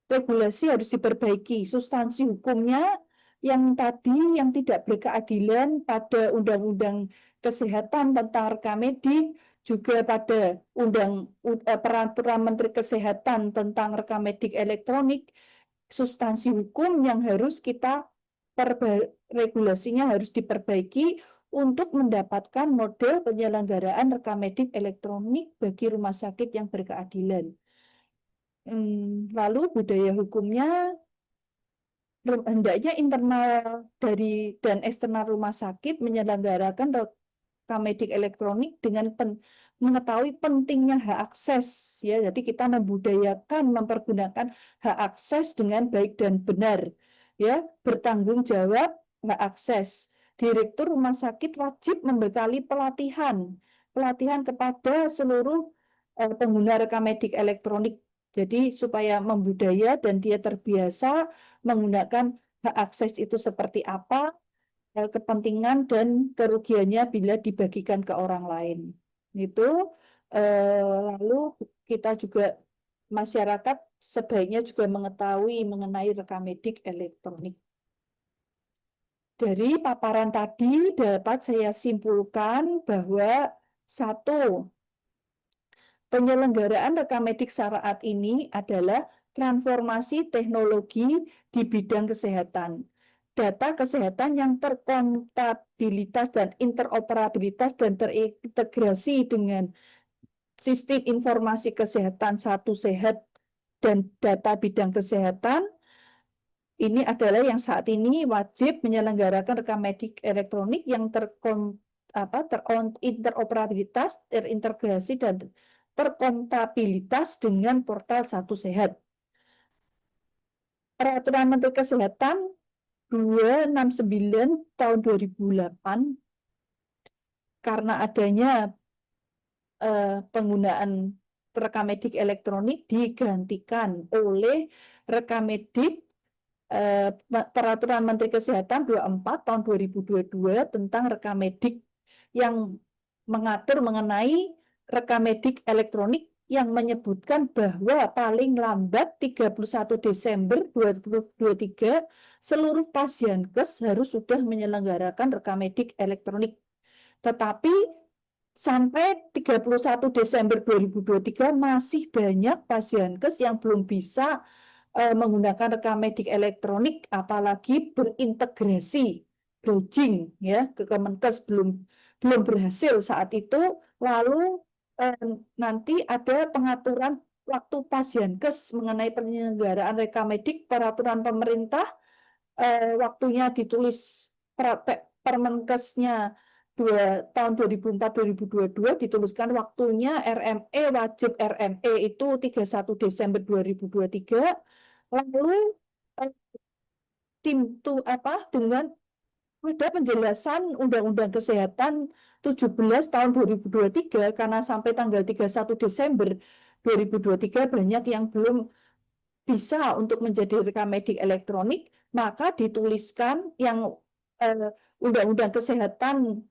regulasi harus diperbaiki, substansi hukumnya yang tadi yang tidak berkeadilan pada Undang-Undang Kesehatan tentang rekam medik, juga pada Peraturan Menteri Kesehatan tentang rekam medik elektronik, substansi hukum yang harus kita regulasinya harus diperbaiki untuk mendapatkan model penyelenggaraan rekam medik elektronik bagi rumah sakit yang berkeadilan. Lalu budaya hukumnya hendaknya internal dari dan eksternal rumah sakit menyelenggarakan rekam medik elektronik dengan mengetahui pentingnya hak akses, ya. Jadi kita membudayakan mempergunakan hak akses dengan baik dan benar, ya. Bertanggung jawab hak akses. Direktur rumah sakit wajib membekali pelatihan kepada seluruh pengguna rekam medik elektronik. Jadi supaya membudaya dan dia terbiasa menggunakan hak akses itu seperti apa, kepentingan dan kerugiannya bila dibagikan ke orang lain. Itu lalu kita juga masyarakat sebaiknya juga mengetahui mengenai rekam medik elektronik. Dari paparan tadi dapat saya simpulkan bahwa satu, penyelenggaraan rekam medik saat ini adalah transformasi teknologi di bidang kesehatan. Data kesehatan yang terkompatibilitas dan interoperabilitas dan terintegrasi dengan sistem informasi kesehatan Satu Sehat dan data bidang kesehatan ini adalah yang saat ini wajib menyelenggarakan rekam medik elektronik yang interoperabilitas, terintegrasi dan terkompatibilitas dengan portal Satu Sehat. Peraturan Menteri Kesehatan 269 tahun 2008 karena adanya penggunaan rekam medik elektronik digantikan oleh rekam medik Peraturan Menteri Kesehatan 24 tahun 2022 tentang rekam medik yang mengatur mengenai rekam medik elektronik yang menyebutkan bahwa paling lambat 31 Desember 2023 seluruh pasienkes harus sudah menyelenggarakan rekam medik elektronik. Tetapi sampai 31 Desember 2023 masih banyak pasienkes yang belum bisa menggunakan rekam medik elektronik, apalagi berintegrasi bridging ya ke Kemenkes belum berhasil saat itu. Lalu nanti ada pengaturan waktu pasienkes mengenai penyelenggaraan rekam medik, peraturan pemerintah waktunya ditulis Permenkesnya tahun 2004-2022 dituliskan waktunya RME wajib RME itu 31 Desember 2023. Lalu dengan ada penjelasan Undang-Undang Kesehatan 17 tahun 2023 karena sampai tanggal 31 Desember 2023 banyak yang belum bisa untuk menjadi rekam medik elektronik, maka dituliskan yang Undang-Undang Kesehatan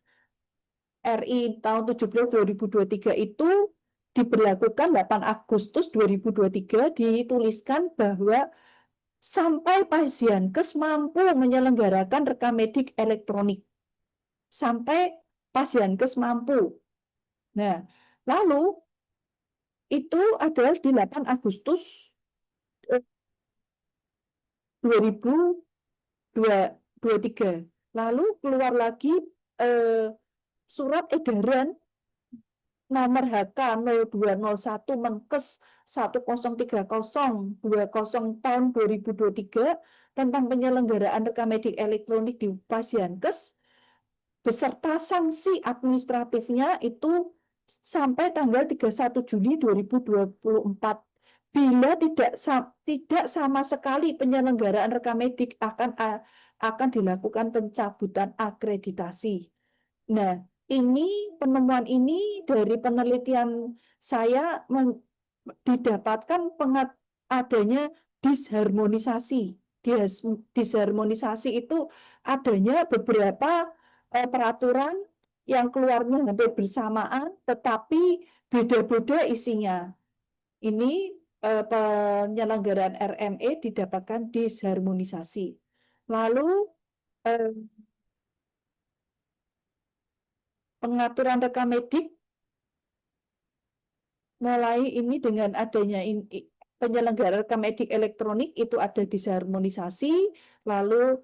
RI tahun 17 2023 itu diberlakukan 8 Agustus 2023 dituliskan bahwa sampai pasienkes mampu menyelenggarakan rekam medik elektronik. Sampai pasienkes mampu. Nah, lalu itu adalah di 8 Agustus 2023. Lalu keluar lagi surat edaran nomor HK 0201 Menkes 1030 tahun 2023 tentang penyelenggaraan rekam medik elektronik di pasienkes beserta sanksi administratifnya itu sampai tanggal 31 Juli 2024. Bila tidak sama sekali penyelenggaraan rekam medik akan dilakukan pencabutan akreditasi. Nah, penemuan ini dari penelitian saya didapatkan adanya disharmonisasi. Disharmonisasi itu adanya beberapa peraturan yang keluarnya hampir bersamaan, tetapi beda-beda isinya. Ini penyelenggaraan RME didapatkan disharmonisasi. Lalu eh, pengaturan rekam medik mulai ini dengan adanya penyelenggara rekam medik elektronik itu ada disharmonisasi, lalu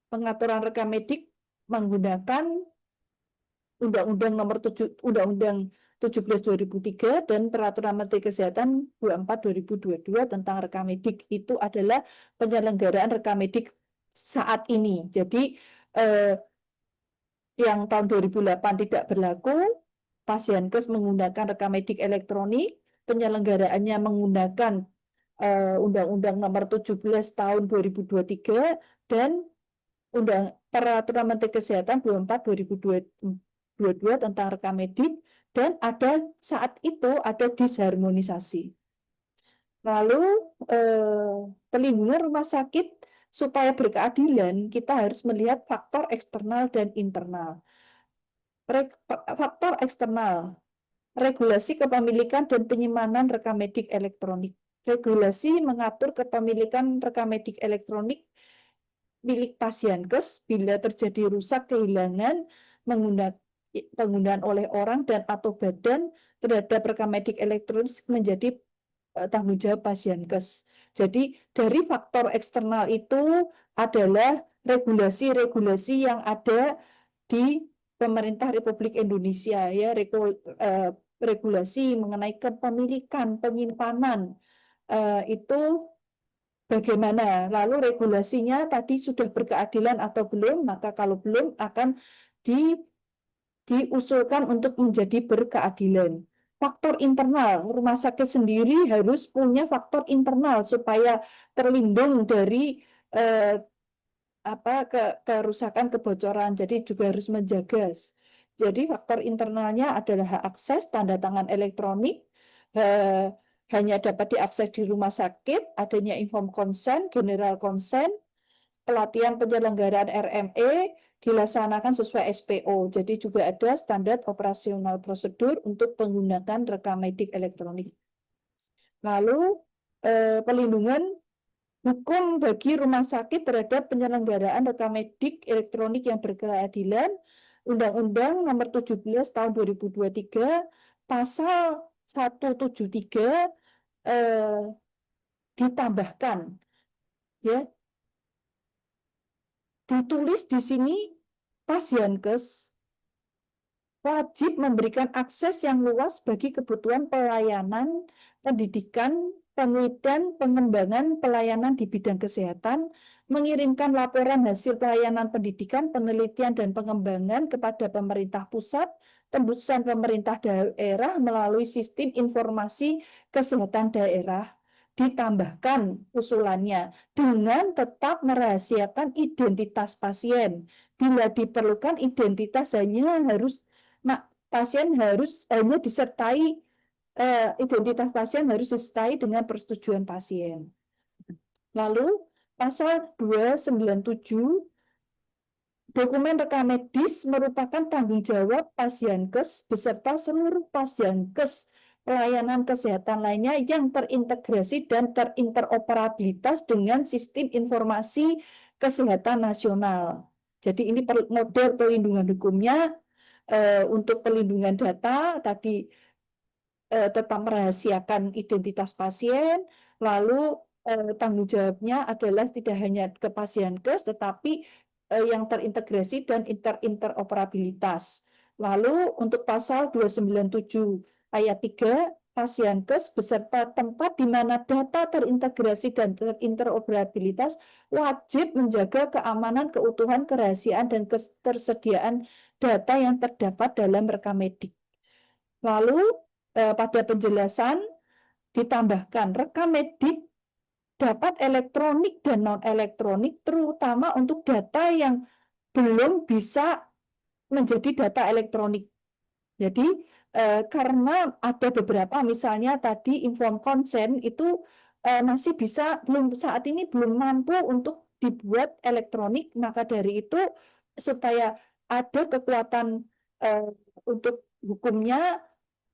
pengaturan rekam medik menggunakan Undang-Undang Nomor 7 Undang-Undang 17 2003 dan Peraturan Menteri Kesehatan 24 2022 tentang rekam medik. Itu adalah penyelenggaraan rekam medik saat ini. Jadi yang tahun 2008 tidak berlaku, Pasienkes menggunakan rekam medik elektronik, penyelenggaraannya menggunakan Undang-Undang Nomor 17 tahun 2023 dan Peraturan Menteri Kesehatan 24 2022 tentang rekam medik, dan saat itu ada disharmonisasi. Lalu pelindungan rumah sakit supaya berkeadilan, kita harus melihat faktor eksternal dan internal. Faktor eksternal, regulasi kepemilikan dan penyimpanan rekam medik elektronik. Regulasi mengatur kepemilikan rekam medik elektronik milik Pasienkes bila terjadi rusak, kehilangan, penggunaan oleh orang dan atau badan terhadap rekam medik elektronik menjadi tanggung jawab Pasienkes. Jadi dari faktor eksternal itu adalah regulasi-regulasi yang ada di Pemerintah Republik Indonesia, ya, regulasi mengenai kepemilikan, penyimpanan itu bagaimana. Lalu regulasinya tadi sudah berkeadilan atau belum, maka kalau belum akan diusulkan untuk menjadi berkeadilan. Faktor internal, rumah sakit sendiri harus punya faktor internal supaya terlindung dari kerusakan, kebocoran. Jadi juga harus menjaga. Jadi faktor internalnya adalah hak akses, tanda tangan elektronik, hanya dapat diakses di rumah sakit, adanya informed consent, general consent, pelatihan penyelenggaraan RME dilaksanakan sesuai SPO. Jadi juga ada standar operasional prosedur untuk menggunakan rekam medik elektronik. Lalu pelindungan hukum bagi rumah sakit terhadap penyelenggaraan rekam medik elektronik yang berkeadilan, Undang-Undang Nomor 17 Tahun 2023, Pasal 173 ditambahkan, ya, ditulis di sini Pasienkes wajib memberikan akses yang luas bagi kebutuhan pelayanan, pendidikan, penelitian, pengembangan pelayanan di bidang kesehatan, mengirimkan laporan hasil pelayanan pendidikan, penelitian, dan pengembangan kepada pemerintah pusat, tembusan pemerintah daerah melalui sistem informasi kesehatan daerah. Ditambahkan usulannya dengan tetap merahasiakan identitas pasien. Bila diperlukan identitas pasien harus hanya disertai identitas pasien harus disertai dengan persetujuan pasien. Lalu pasal 297, dokumen rekam medis merupakan tanggung jawab Pasienkes beserta seluruh Pasienkes pelayanan kesehatan lainnya yang terintegrasi dan terinteroperabilitas dengan sistem informasi kesehatan nasional. Jadi ini model pelindungan hukumnya. Untuk pelindungan data tadi tetap merahasiakan identitas pasien, lalu tanggung jawabnya adalah tidak hanya ke Pasienkes tetapi yang terintegrasi dan interoperabilitas. Lalu untuk pasal 297 ayat 3, Pasienkes beserta tempat di mana data terintegrasi dan terinteroperabilitas wajib menjaga keamanan, keutuhan, kerahasiaan, dan ketersediaan data yang terdapat dalam rekam medik. Lalu pada penjelasan ditambahkan rekam medik dapat elektronik dan non-elektronik, terutama untuk data yang belum bisa menjadi data elektronik. Jadi karena ada beberapa, misalnya tadi informed consent itu masih bisa, saat ini belum mampu untuk dibuat elektronik, maka dari itu supaya ada kekuatan untuk hukumnya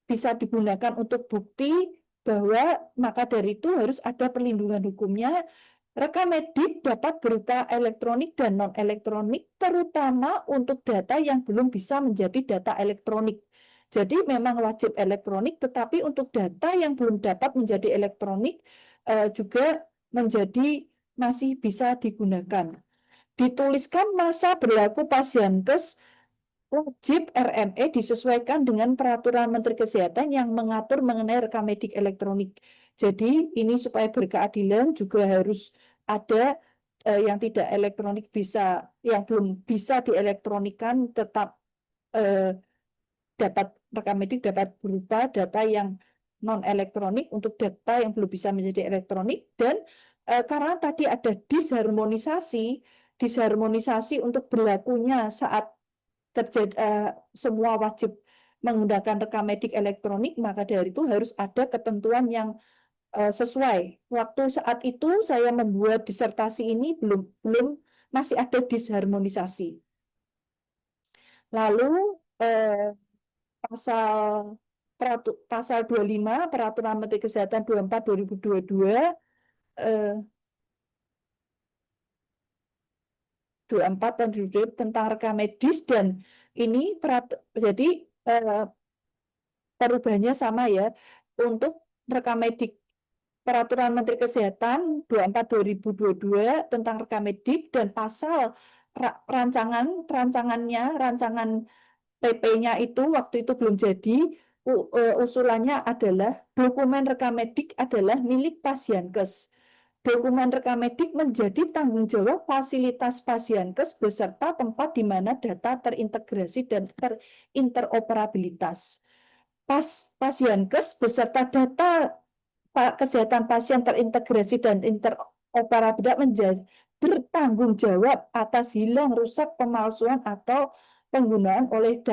bisa digunakan untuk bukti bahwa, maka dari itu harus ada perlindungan hukumnya Rekam medik dapat berupa elektronik dan non-elektronik, terutama untuk data yang belum bisa menjadi data elektronik. Jadi memang wajib elektronik, tetapi untuk data yang belum dapat menjadi elektronik juga masih bisa digunakan. Dituliskan masa berlaku Pasienkes wajib RME disesuaikan dengan peraturan Menteri Kesehatan yang mengatur mengenai rekam medik elektronik. Jadi ini supaya berkeadilan juga harus ada yang tidak elektronik yang belum bisa dielektronikan tetap dapat rekam medik dapat berupa data yang non elektronik untuk data yang belum bisa menjadi elektronik dan karena tadi ada disharmonisasi untuk berlakunya saat terjadi semua wajib menggunakan rekam medik elektronik, maka dari itu harus ada ketentuan yang sesuai. Waktu saat itu saya membuat disertasi ini masih ada disharmonisasi. Lalu pasal 25 Peraturan Menteri Kesehatan 24/2022 tahun 2022 tentang rekam medis dan ini jadi perubahannya sama ya untuk rekam medik Peraturan Menteri Kesehatan 24/2022 tentang rekam medik dan pasal rancangan PP-nya itu waktu itu belum jadi usulannya adalah dokumen rekam medik adalah milik Pasienkes. Dokumen rekam medik menjadi tanggung jawab fasilitas Pasienkes beserta tempat di mana data terintegrasi dan terinteroperabilitas. Pasienkes beserta data kesehatan pasien terintegrasi dan interoperabilitas menjadi bertanggung jawab atas hilang, rusak, pemalsuan atau penggunaan oleh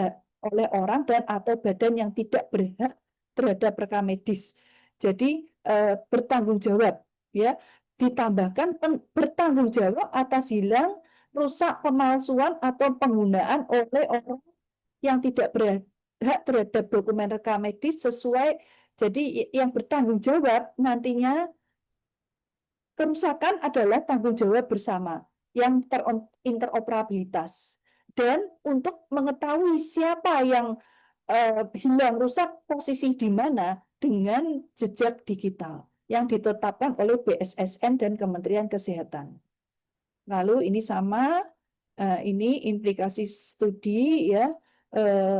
orang dan atau badan yang tidak berhak terhadap rekam medis. Jadi bertanggung jawab ya, ditambahkan bertanggung jawab atas hilang, rusak, pemalsuan atau penggunaan oleh orang yang tidak berhak terhadap dokumen rekam medis sesuai. Jadi yang bertanggung jawab nantinya kerusakan adalah tanggung jawab bersama yang terinteroperabilitas. Dan untuk mengetahui siapa yang hilang rusak posisi di mana dengan jejak digital yang ditetapkan oleh BSSN dan Kementerian Kesehatan. Lalu ini sama, ini implikasi studi ya,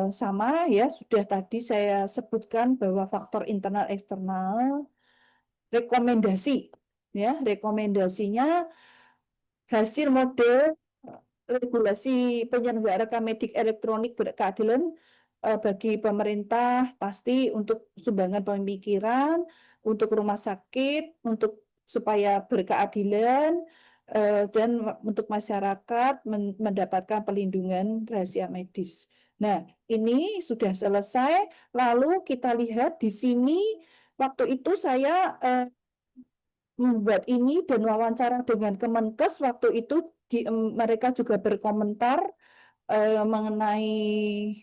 sama ya, sudah tadi saya sebutkan bahwa faktor internal eksternal, rekomendasi ya, rekomendasinya hasil model regulasi penyelenggara rekam medik elektronik berkeadilan bagi pemerintah pasti untuk sumbangan pemikiran, untuk rumah sakit, untuk supaya berkeadilan dan untuk masyarakat mendapatkan pelindungan rahasia medis. Nah, ini sudah selesai. Lalu kita lihat di sini waktu itu saya membuat ini dan wawancara dengan Kemenkes waktu itu mereka juga berkomentar mengenai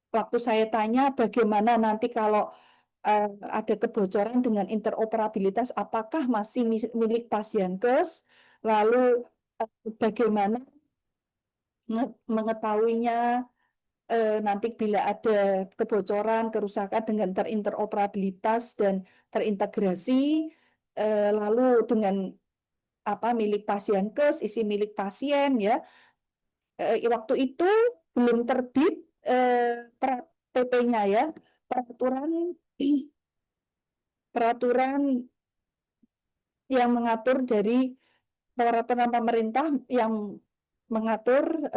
waktu saya tanya bagaimana nanti kalau ada kebocoran dengan interoperabilitas apakah masih milik Pasienkes, lalu bagaimana mengetahuinya nanti bila ada kebocoran, kerusakan dengan terinteroperabilitas dan terintegrasi, lalu dengan milik Pasienkes, isi milik pasien ya. Waktu itu belum terbit PP-nya ya, peraturan yang mengatur dari peraturan pemerintah yang mengatur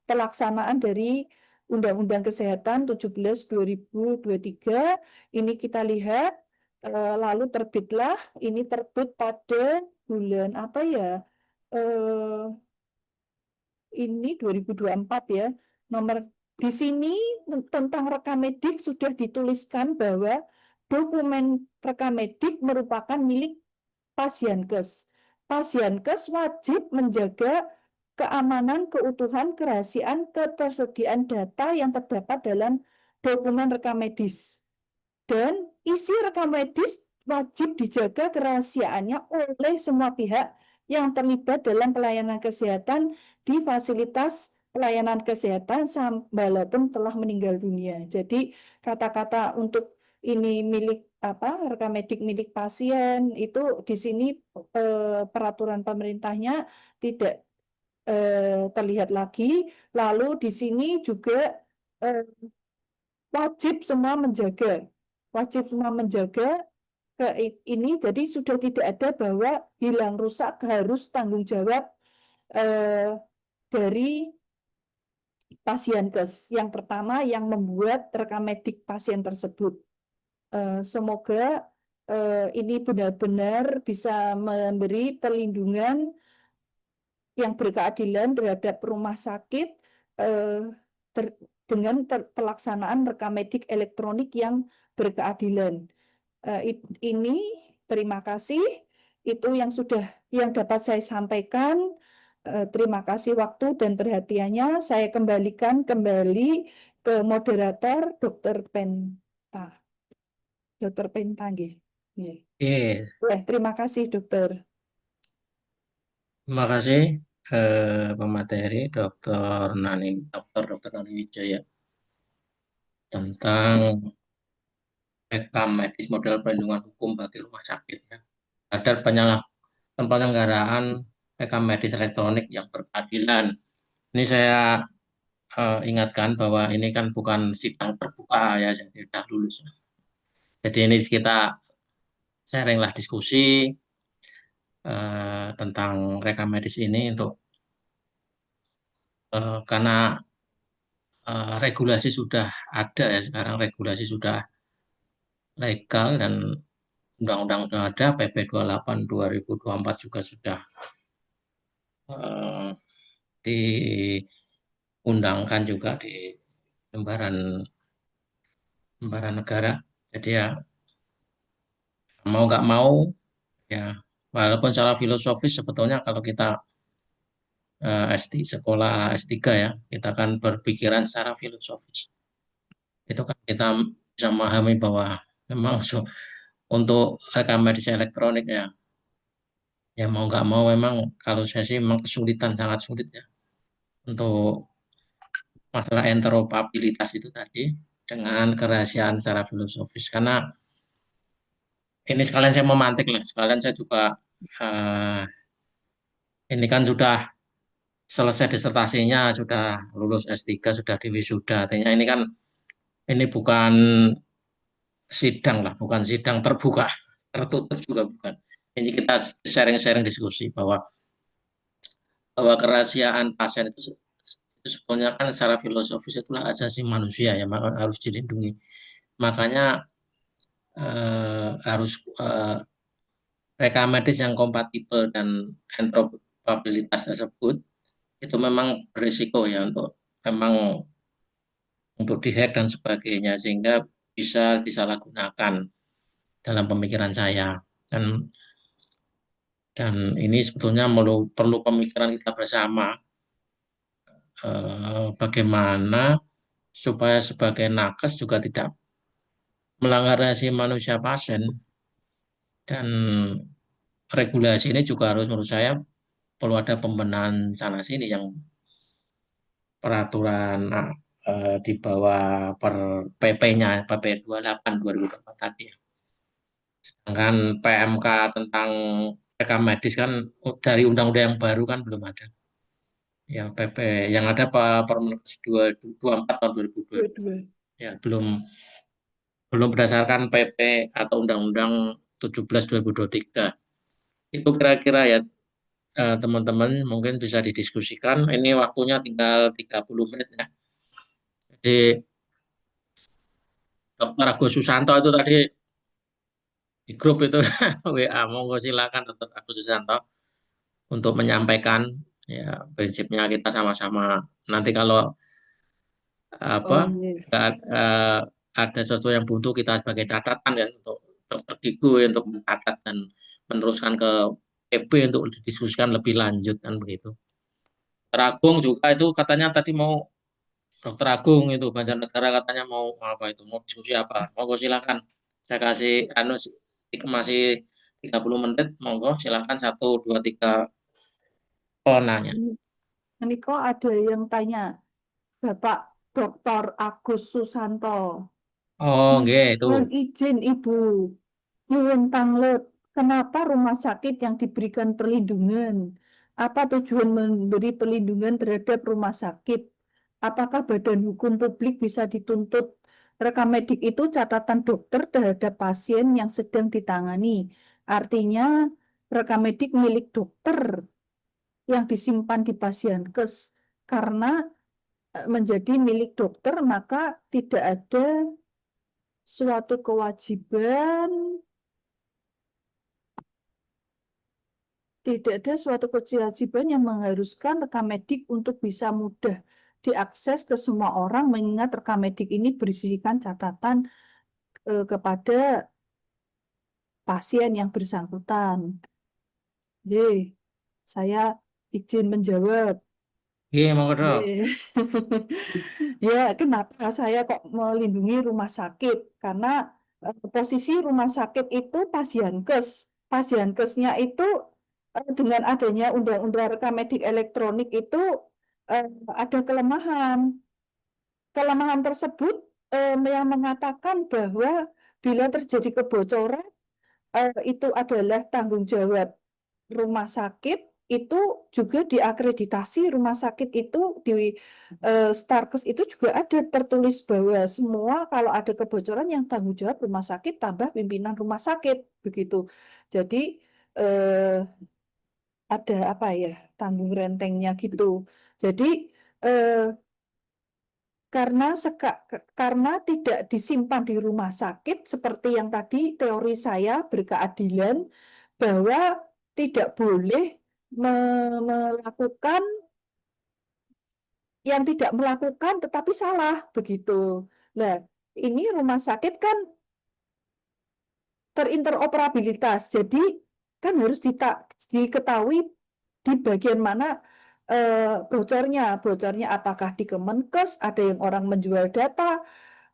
pelaksanaan dari Undang-Undang Kesehatan 17/2023. Ini kita lihat lalu terbit pada bulan apa ya? Ini 2024 ya. Di sini tentang rekam medik sudah dituliskan bahwa dokumen rekam medik merupakan milik Pasienkes. Pasienkes wajib menjaga keamanan, keutuhan, kerahasiaan, ketersediaan data yang terdapat dalam dokumen rekam medis. Dan isi rekam medis wajib dijaga kerahasiaannya oleh semua pihak yang terlibat dalam pelayanan kesehatan di fasilitas pelayanan kesehatan walaupun telah meninggal dunia. Jadi kata-kata untuk ini milik rekam medik milik pasien itu di sini peraturan pemerintahnya tidak terlihat lagi. Lalu di sini juga wajib semua menjaga ini, jadi sudah tidak ada bahwa hilang rusak harus tanggung jawab dari pasienkes. Yang pertama yang membuat rekam medik pasien tersebut. Semoga ini benar-benar bisa memberi perlindungan yang berkeadilan terhadap rumah sakit dengan pelaksanaan rekam medik elektronik yang berkeadilan. Ini terima kasih, itu yang dapat saya sampaikan. Terima kasih waktu dan perhatiannya. Saya kembalikan kembali ke moderator Dr. Penta. Dr. Penta nggih. Terima kasih dokter. Terima kasih pemateri Dr. Nani Wijaya tentang rekam medis model perlindungan hukum bagi rumah sakit ya. Ada penyelenggaraan rekam medis elektronik yang berkeadilan. Ini saya ingatkan bahwa ini kan bukan sidang terbuka ya, jadi sudah lulus. Jadi ini kita sharinglah diskusi tentang rekam medis ini untuk karena regulasi sudah ada ya, sekarang regulasi sudah legal dan undang-undang sudah ada, PP 28 2024 juga sudah diundangkan juga di lembaran negara. Jadi ya mau nggak mau ya, walaupun secara filosofis sebetulnya kalau kita sekolah S3 ya, kita kan berpikiran secara filosofis. Itu kan kita bisa memahami bahwa memang untuk rekam medis elektronik ya mau nggak mau memang kalau saya sih memang kesulitan, sangat sulit ya untuk masalah interoperabilitas itu tadi dengan kerahasiaan secara filosofis. Karena ini sekalian saya memantik lah, sekalian saya juga ini kan sudah selesai disertasinya, sudah lulus S3, sudah diwisuda. Artinya ini kan ini bukan sidang lah, bukan sidang terbuka, tertutup juga bukan. Ini kita sharing-sharing diskusi bahwa kerahasiaan pasien itu sebetulnya kan secara filosofis itulah asasi manusia ya, harus dilindungi. Makanya harus rekam medis yang kompatibel dan interoperabilitas tersebut itu memang berisiko ya untuk dihack dan sebagainya, sehingga bisa disalahgunakan dalam pemikiran saya. Dan ini sebetulnya perlu pemikiran kita bersama bagaimana supaya sebagai nakes juga tidak melanggar asasi manusia pasien, dan regulasi ini juga harus menurut saya perlu ada pembenahan sana sini yang peraturan di bawah per PP-nya PP 28 2024 tadi. Sedangkan PMK tentang rekam medis kan dari undang-undang yang baru kan belum ada. Yang PP yang ada Permenkes 224 tahun 2022. Ya, belum berdasarkan PP atau Undang-Undang 17 2023. Itu kira-kira ya teman-teman mungkin bisa didiskusikan. Ini waktunya tinggal 30 menit ya. Jadi Dr. Agus Susanto itu tadi di grup itu WA, monggo silakan Dr. Agus Susanto untuk menyampaikan ya, prinsipnya kita sama-sama nanti kalau ada sesuatu yang butuh kita sebagai catatan ya untuk Dr. Digo untuk mencatat dan meneruskan ke PP untuk didiskusikan lebih lanjut kan begitu. Dr. Agung juga itu katanya tadi mau Dr. Agung itu Banjarnegara katanya mau apa itu, mau diskusi apa, mau silakan saya kasih Masih 30 menit, monggo silakan 1, 2, 3 penanya. Ini kok ada yang tanya, Bapak Dr. Agus Susanto. Oh, nggih, itu. Mohon izin Ibu, nyuwun tanglet, kenapa rumah sakit yang diberikan perlindungan? Apa tujuan memberi perlindungan terhadap rumah sakit? Apakah badan hukum publik bisa dituntut? Rekam medik itu catatan dokter terhadap pasien yang sedang ditangani. Artinya, rekam medik milik dokter yang disimpan di pasienkes. Karena menjadi milik dokter, maka tidak ada suatu kewajiban, yang mengharuskan rekam medik untuk bisa mudah diakses ke semua orang, mengingat rekam medik ini berisikan catatan kepada pasien yang bersangkutan. Jadi, saya izin menjawab. Nggih, monggo, Dok. Ya, kenapa saya kok melindungi rumah sakit? Karena posisi rumah sakit itu pasienkes. Pasienkesnya itu dengan adanya undang-undang rekam medik elektronik itu eh, ada kelemahan. Kelemahan tersebut yang mengatakan bahwa bila terjadi kebocoran itu adalah tanggung jawab rumah sakit, itu juga diakreditasi rumah sakit itu di Starkes itu juga ada tertulis bahwa semua kalau ada kebocoran yang tanggung jawab rumah sakit tambah pimpinan rumah sakit begitu. Jadi eh, ada apa ya, tanggung rentengnya gitu. Jadi eh, karena tidak disimpan di rumah sakit seperti yang tadi teori saya berkeadilan bahwa tidak boleh melakukan yang tidak melakukan tetapi salah begitu. Nah, ini rumah sakit kan terinteroperabilitas. Jadi kan harus diketahui di bagian mana bocornya. Bocornya apakah di Kemenkes, ada yang orang menjual data,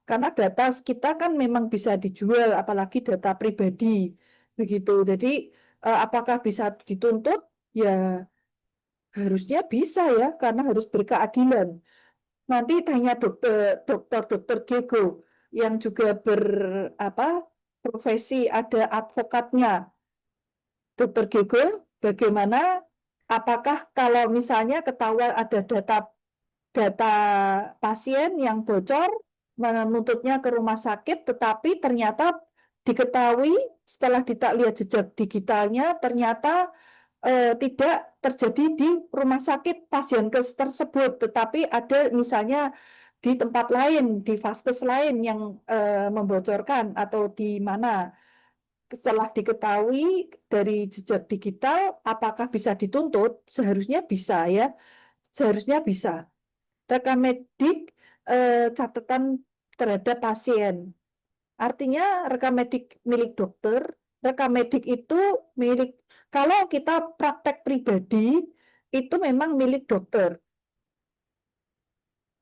karena data kita kan memang bisa dijual, apalagi data pribadi. Begitu. Jadi apakah bisa dituntut? Ya harusnya bisa ya, karena harus berkeadilan. Nanti tanya dokter Gego yang juga profesi ada advokatnya. Dokter Gego, bagaimana? Apakah kalau misalnya ketahuan ada data pasien yang bocor, menuntutnya ke rumah sakit, tetapi ternyata diketahui setelah lihat jejak digitalnya, ternyata tidak terjadi di rumah sakit pasienkes tersebut, tetapi ada misalnya di tempat lain, di vaskes lain yang membocorkan atau di mana. Setelah diketahui dari jejak digital, apakah bisa dituntut? Seharusnya bisa ya, seharusnya bisa. Rekam medik catatan terhadap pasien. Artinya rekam medik milik dokter, rekam medik itu milik, kalau kita praktek pribadi, itu memang milik dokter.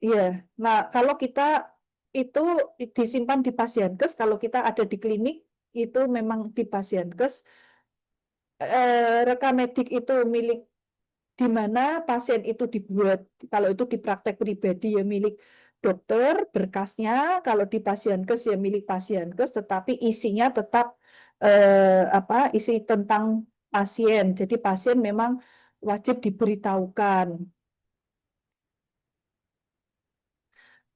Iya, nah kalau kita itu disimpan di pasienkes, kalau kita ada di klinik, itu memang di pasienkes. Rekam medik itu milik di mana pasien itu dibuat, kalau itu di praktek pribadi ya milik dokter, berkasnya, kalau di pasienkes ya milik pasienkes, tetapi isinya tetap isi tentang pasien. Jadi pasien memang wajib diberitahukan.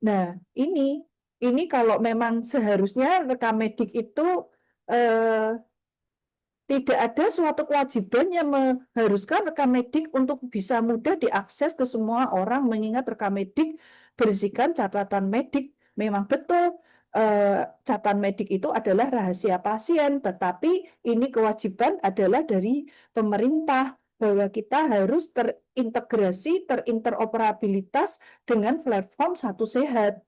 Nah, ini kalau memang seharusnya rekam medik itu eh, tidak ada suatu kewajiban yang mengharuskan rekam medik untuk bisa mudah diakses ke semua orang, mengingat rekam medik berisikan catatan medik. Memang betul, catatan medik itu adalah rahasia pasien, tetapi ini kewajiban adalah dari pemerintah, bahwa kita harus terintegrasi, terinteroperabilitas dengan platform Satu Sehat,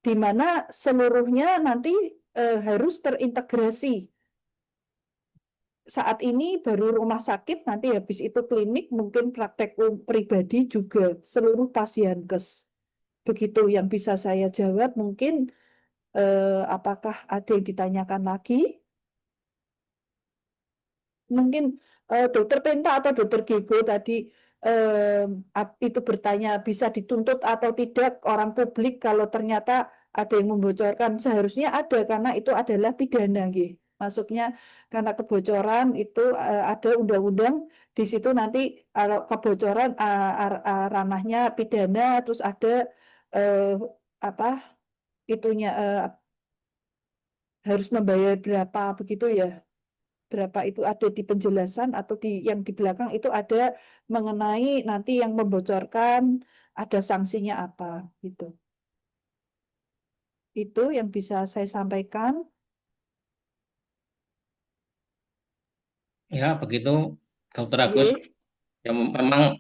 di mana seluruhnya nanti harus terintegrasi. Saat ini baru rumah sakit, nanti habis itu klinik, mungkin praktek pribadi juga, seluruh pasienkes. Begitu yang bisa saya jawab. Mungkin apakah ada yang ditanyakan lagi? mungkin Dokter Penta atau Dokter Gego tadi itu bertanya bisa dituntut atau tidak orang publik kalau ternyata ada yang membocorkan. Seharusnya ada karena itu adalah pidana, nggih. Masuknya karena kebocoran itu ada undang-undang di situ nanti kalau kebocoran ranahnya pidana, terus ada eh, apa itunya harus membayar berapa begitu ya. Berapa itu ada di penjelasan atau di yang di belakang itu ada mengenai nanti yang membocorkan ada sanksinya apa gitu. Itu yang bisa saya sampaikan. Ya, begitu Dokter Agus. Nggih. Ya, memang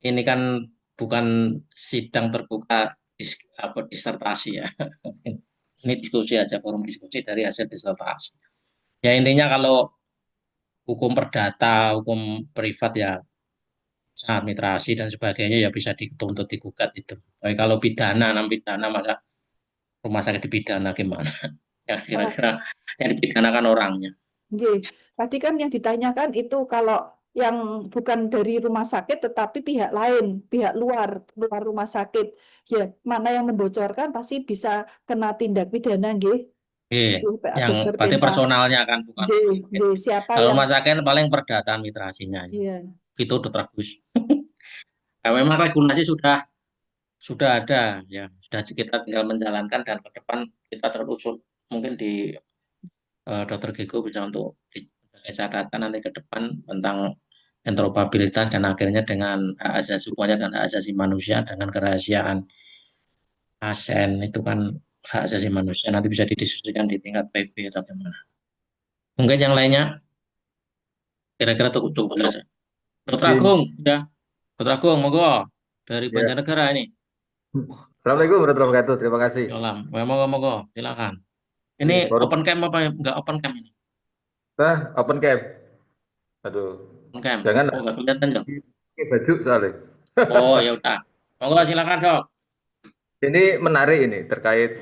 ini kan bukan sidang terbuka disertasi ya. Ini diskusi aja, forum diskusi dari hasil disertasi. Ya intinya kalau hukum perdata, hukum privat ya administrasi dan sebagainya ya bisa dituntut digugat itu. Tapi kalau pidana, pidana masa rumah sakit dipidana gimana? Ya Oh, kira-kira yang dipidanakan orangnya. nggih. Tadi kan yang ditanyakan itu kalau yang bukan dari rumah sakit tetapi pihak lain, pihak luar rumah sakit. Ya, mana yang membocorkan pasti bisa kena tindak pidana, nggih. Yang Dokter berarti Penta. personalnya kan bukan Nggih, rumah sakit. nggih. Siapa Kalau yang rumah sakit paling perdata administrasinya. iya. Itu udah bagus. Nah, memang regulasi sudah ada ya, sudah kita tinggal menjalankan dan ke depan kita terusul mungkin di Dokter Gego bisa untuk catatan nanti ke depan tentang interoperabilitas dan akhirnya dengan hak asasi semuanya dan hak asasi manusia dengan kerahasiaan pasien itu kan hak asasi manusia nanti bisa didiskusikan di tingkat PB atau bagaimana. Mungkin yang lainnya kira-kira cukup saja. Dokter Mungkin. Agung, ya. Dokter Agung, monggo dari Ya. Banjarnegara ini. Assalamualaikum warahmatullahi wabarakatuh. Terima kasih. Salam. Monggo, monggo, silakan. Ini Forum open camp apa enggak open camp ini? open camp. Aduh, Open camp. jangan Oh, enggak kelihatan, Dok. pakai baju soalnya. Oh, ya udah. Monggo silakan, Dok. Ini menarik ini terkait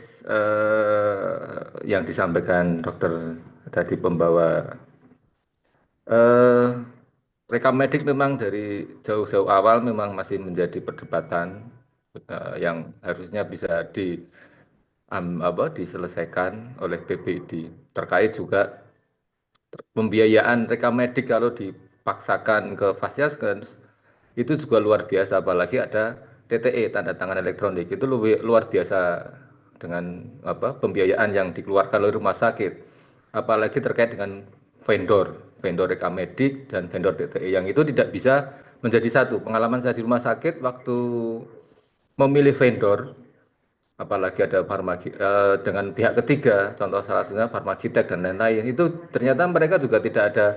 yang disampaikan dokter tadi pembawa. Rekam medik memang dari jauh-jauh awal memang masih menjadi perdebatan yang harusnya bisa diselesaikan oleh PBID terkait juga pembiayaan rekam medik kalau dipaksakan ke Fasiaskes itu juga luar biasa, apalagi ada TTE tanda tangan elektronik itu luar biasa dengan pembiayaan yang dikeluarkan oleh rumah sakit, apalagi terkait dengan vendor rekam medik dan vendor TTE yang itu tidak bisa menjadi satu. Pengalaman saya di rumah sakit waktu memilih vendor, apalagi ada dengan pihak ketiga, contoh salah satunya Farmagitek dan lain-lain, itu ternyata mereka juga tidak ada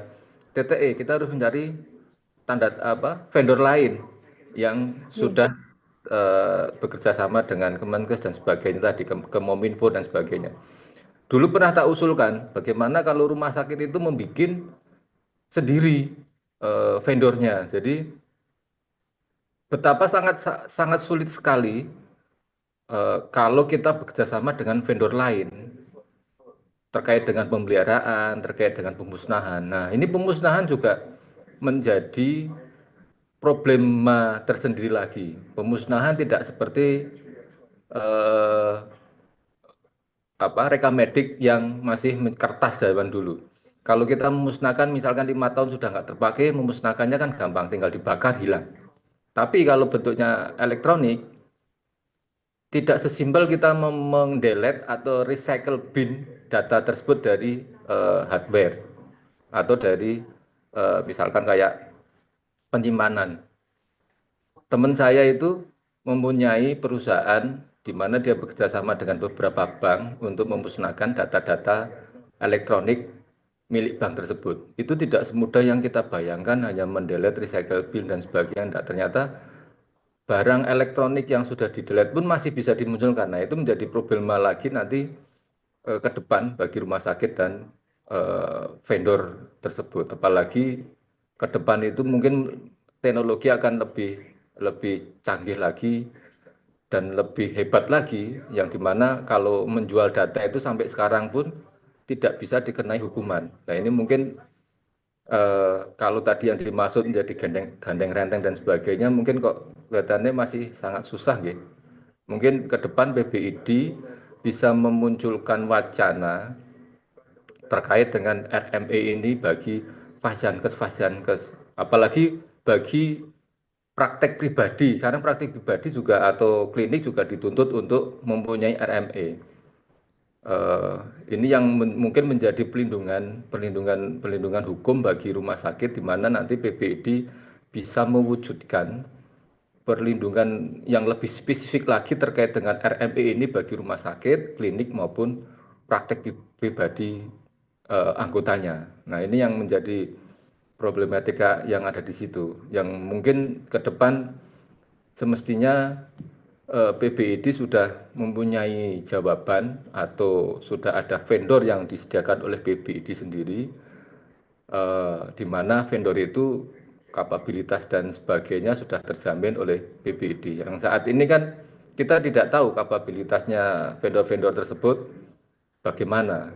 TTE. Kita harus mencari vendor lain yang sudah bekerja sama dengan Kemenkes dan sebagainya tadi, Kemominfo dan sebagainya. Dulu pernah tak usulkan bagaimana kalau rumah sakit itu membuat sendiri vendornya. Jadi betapa sangat sulit sekali kalau kita bekerjasama dengan vendor lain terkait dengan pemeliharaan, terkait dengan pemusnahan. Nah, ini pemusnahan juga menjadi problema tersendiri lagi. Pemusnahan tidak seperti rekam medik yang masih kertas zaman dulu. Kalau kita memusnahkan misalkan 5 tahun sudah nggak terpakai, memusnahkannya kan gampang, tinggal dibakar, hilang. Tapi kalau bentuknya elektronik, tidak sesimpel kita mendelete atau recycle bin data tersebut dari hardware atau dari misalkan kayak penyimpanan. Teman saya itu mempunyai perusahaan di mana dia bekerja sama dengan beberapa bank untuk memusnahkan data-data elektronik milik bank tersebut. Itu tidak semudah yang kita bayangkan, hanya mendelete, recycle bin dan sebagainya. Ternyata barang elektronik yang sudah di-delete pun masih bisa dimunculkan. Nah, itu menjadi problema lagi nanti ke depan bagi rumah sakit dan vendor tersebut. Apalagi ke depan itu mungkin teknologi akan lebih canggih lagi dan lebih hebat lagi, yang dimana kalau menjual data itu sampai sekarang pun tidak bisa dikenai hukuman. Nah, ini mungkin Kalau tadi yang dimaksud menjadi gandeng renteng dan sebagainya, mungkin kok kelihatannya masih sangat susah, gitu. Mungkin ke depan PBID bisa memunculkan wacana terkait dengan RME ini bagi fasiankes, apalagi bagi praktek pribadi. Karena praktek pribadi juga atau klinik juga dituntut untuk mempunyai RME. Ini yang mungkin menjadi perlindungan hukum bagi rumah sakit, di mana nanti PBID bisa mewujudkan perlindungan yang lebih spesifik lagi terkait dengan RME ini bagi rumah sakit, klinik maupun praktek pribadi anggotanya. Nah, ini yang menjadi problematika yang ada di situ, yang mungkin ke depan semestinya PBID sudah mempunyai jawaban atau sudah ada vendor yang disediakan oleh PBID sendiri, di mana vendor itu kapabilitas dan sebagainya sudah terjamin oleh PBID. Yang saat ini kan kita tidak tahu kapabilitasnya vendor-vendor tersebut bagaimana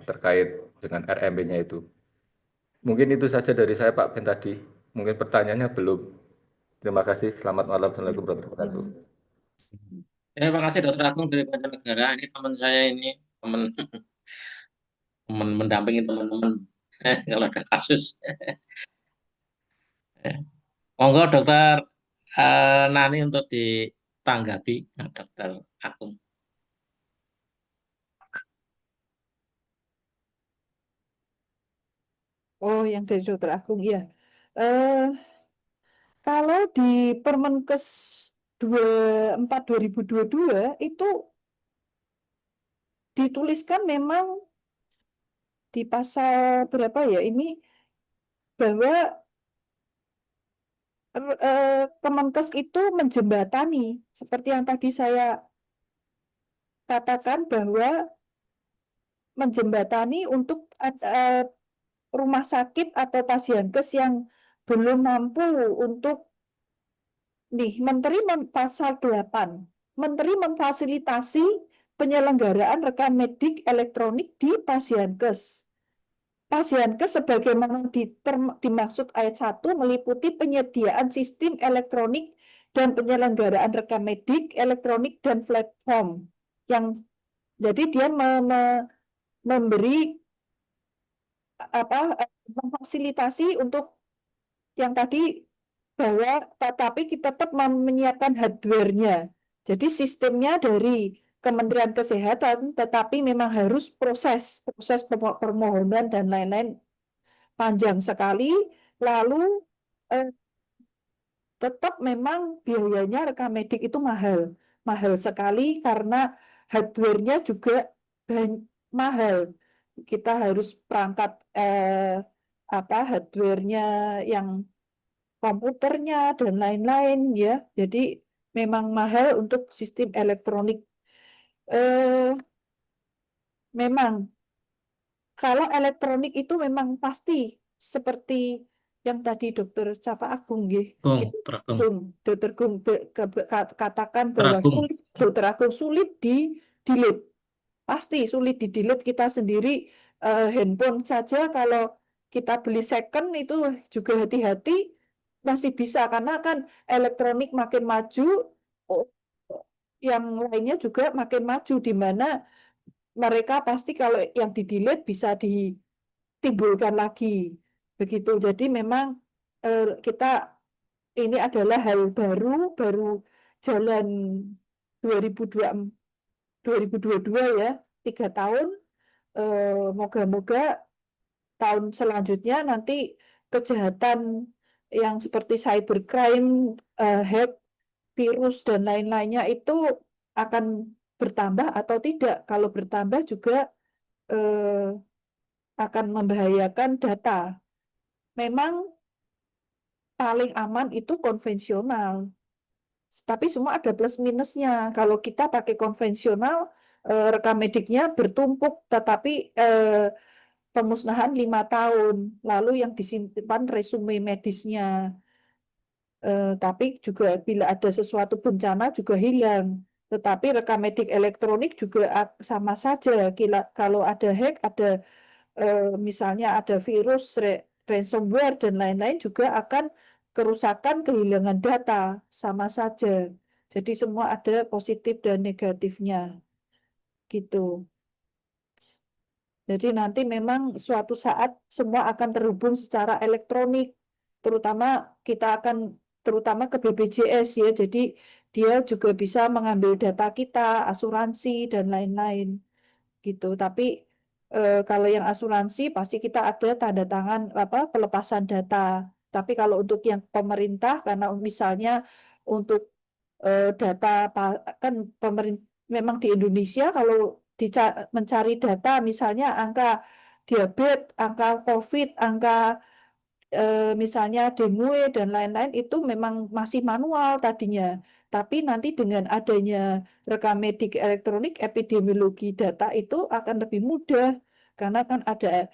terkait dengan RMB-nya itu. Mungkin itu saja dari saya, Pak Ben tadi. Mungkin pertanyaannya belum. Terima kasih. Selamat malam. Assalamualaikum warahmatullahi wabarakatuh. Terima kasih Dokter Agung dari Banjarnegara. Ini teman saya ini, teman mendampingi teman-teman kalau ada kasus. Monggo Dokter Nani untuk ditanggapi, Dokter Agung. Oh, yang dari Dokter Agung, ya. Eh, Kalau di Permenkes 24/2022 itu dituliskan memang di pasal berapa ya ini, bahwa Kemenkes itu menjembatani, seperti yang tadi saya katakan, bahwa menjembatani untuk rumah sakit atau pasienkes yang belum mampu untuk pasal 8. Menteri memfasilitasi penyelenggaraan rekam medik elektronik di pasienkes. Pasienkes sebagaimana dimaksud ayat 1 meliputi penyediaan sistem elektronik dan penyelenggaraan rekam medik elektronik dan platform. Jadi dia memberi memfasilitasi untuk yang tadi, bahwa tetapi kita tetap menyiapkan hardware-nya. Jadi sistemnya dari Kementerian Kesehatan, tetapi memang harus proses permohonan dan lain-lain panjang sekali. Lalu tetap memang biayanya rekam medik itu mahal sekali karena hardware-nya juga mahal. Kita harus perangkat hardware-nya yang komputernya dan lain-lain, ya. Jadi memang mahal untuk sistem elektronik. Memang kalau elektronik itu memang pasti seperti yang tadi Dokter Capa Agung, Dokter Gung katakan bahwa Dokter Agung sulit di-delete. Pasti sulit di-delete. Kita sendiri handphone saja kalau kita beli second itu juga hati-hati, masih bisa karena kan elektronik makin maju, yang lainnya juga makin maju, di mana mereka pasti kalau yang di-delete bisa ditimbulkan lagi. Begitu. Jadi memang kita ini adalah hal baru jalan 2022 ya, 3 tahun. Moga-moga tahun selanjutnya nanti kejahatan yang seperti cybercrime, hack, virus dan lain-lainnya itu akan bertambah atau tidak. Kalau bertambah juga akan membahayakan data. Memang paling aman itu konvensional. Tapi semua ada plus minusnya. Kalau kita pakai konvensional, rekam mediknya bertumpuk, tetapi pemusnahan 5 tahun. Lalu yang disimpan resume medisnya. Tapi juga bila ada sesuatu bencana juga hilang. Tetapi rekam medik elektronik juga sama saja. Kalau ada hack, ada misalnya ada virus, ransomware dan lain-lain juga akan kerusakan, kehilangan data sama saja. Jadi semua ada positif dan negatifnya gitu. Jadi nanti memang suatu saat semua akan terhubung secara elektronik, terutama kita akan terutama ke BPJS ya. Jadi dia juga bisa mengambil data kita, asuransi dan lain-lain gitu. Tapi kalau yang asuransi pasti kita ada tanda tangan apa pelepasan data. Tapi kalau untuk yang pemerintah karena misalnya untuk data kan pemerintah memang di Indonesia kalau mencari data misalnya angka diabetes, angka COVID, angka misalnya dengue dan lain-lain itu memang masih manual tadinya. Tapi nanti dengan adanya rekam medik elektronik, epidemiologi data itu akan lebih mudah karena kan ada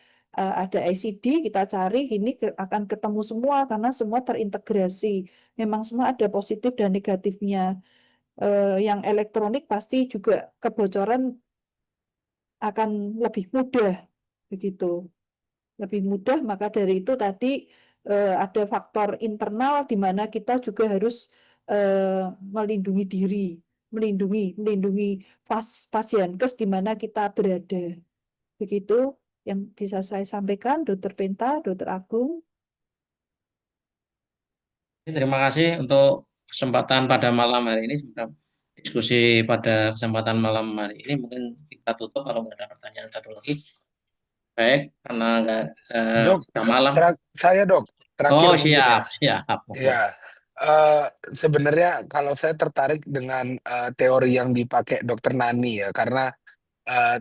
ICD kita cari ini akan ketemu semua karena semua terintegrasi. Memang semua ada positif dan negatifnya. Yang elektronik pasti juga kebocoran akan lebih mudah begitu. Lebih mudah, maka dari itu tadi ada faktor internal di mana kita juga harus melindungi diri, melindungi pasienkes di mana kita berada. Begitu yang bisa saya sampaikan, Dokter Penta, Dokter Agung. Terima kasih untuk kesempatan pada malam hari ini. Sudah diskusi pada kesempatan malam hari ini. Mungkin kita tutup kalau nggak ada pertanyaan satu lagi. Baik, karena nggak Dok, sudah malam. saya dok, terakhir Oh, mungkin ya. siap. Ya, sebenarnya kalau saya tertarik dengan teori yang dipakai Dokter Nani ya, karena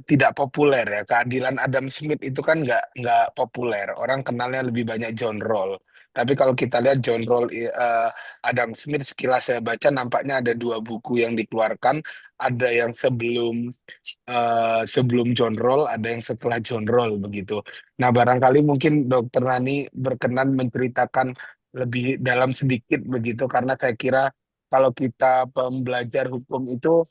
tidak populer ya. Keadilan Adam Smith itu kan nggak populer. Orang kenalnya lebih banyak John Rawls. Tapi kalau kita lihat John Rawls, Adam Smith, sekilas saya baca nampaknya ada dua buku yang dikeluarkan. Ada yang sebelum John Rawls, ada yang setelah John Rawls begitu. Nah, barangkali mungkin Dokter Nani berkenan menceritakan lebih dalam sedikit begitu, karena saya kira kalau kita pembelajar hukum itu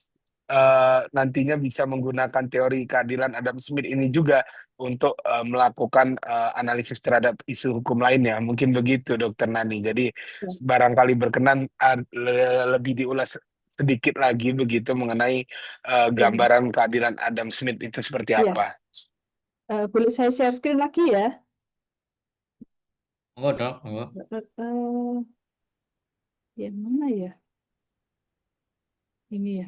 nantinya bisa menggunakan teori keadilan Adam Smith ini juga untuk melakukan analisis terhadap isu hukum lainnya. Mungkin begitu, Dokter Nani. Jadi Ya. barangkali berkenan lebih diulas sedikit lagi begitu mengenai gambaran keadilan Adam Smith itu seperti Ya. apa. Boleh saya share screen lagi ya? Monggo, Dok. Monggo. Yang mana ya? Ini ya.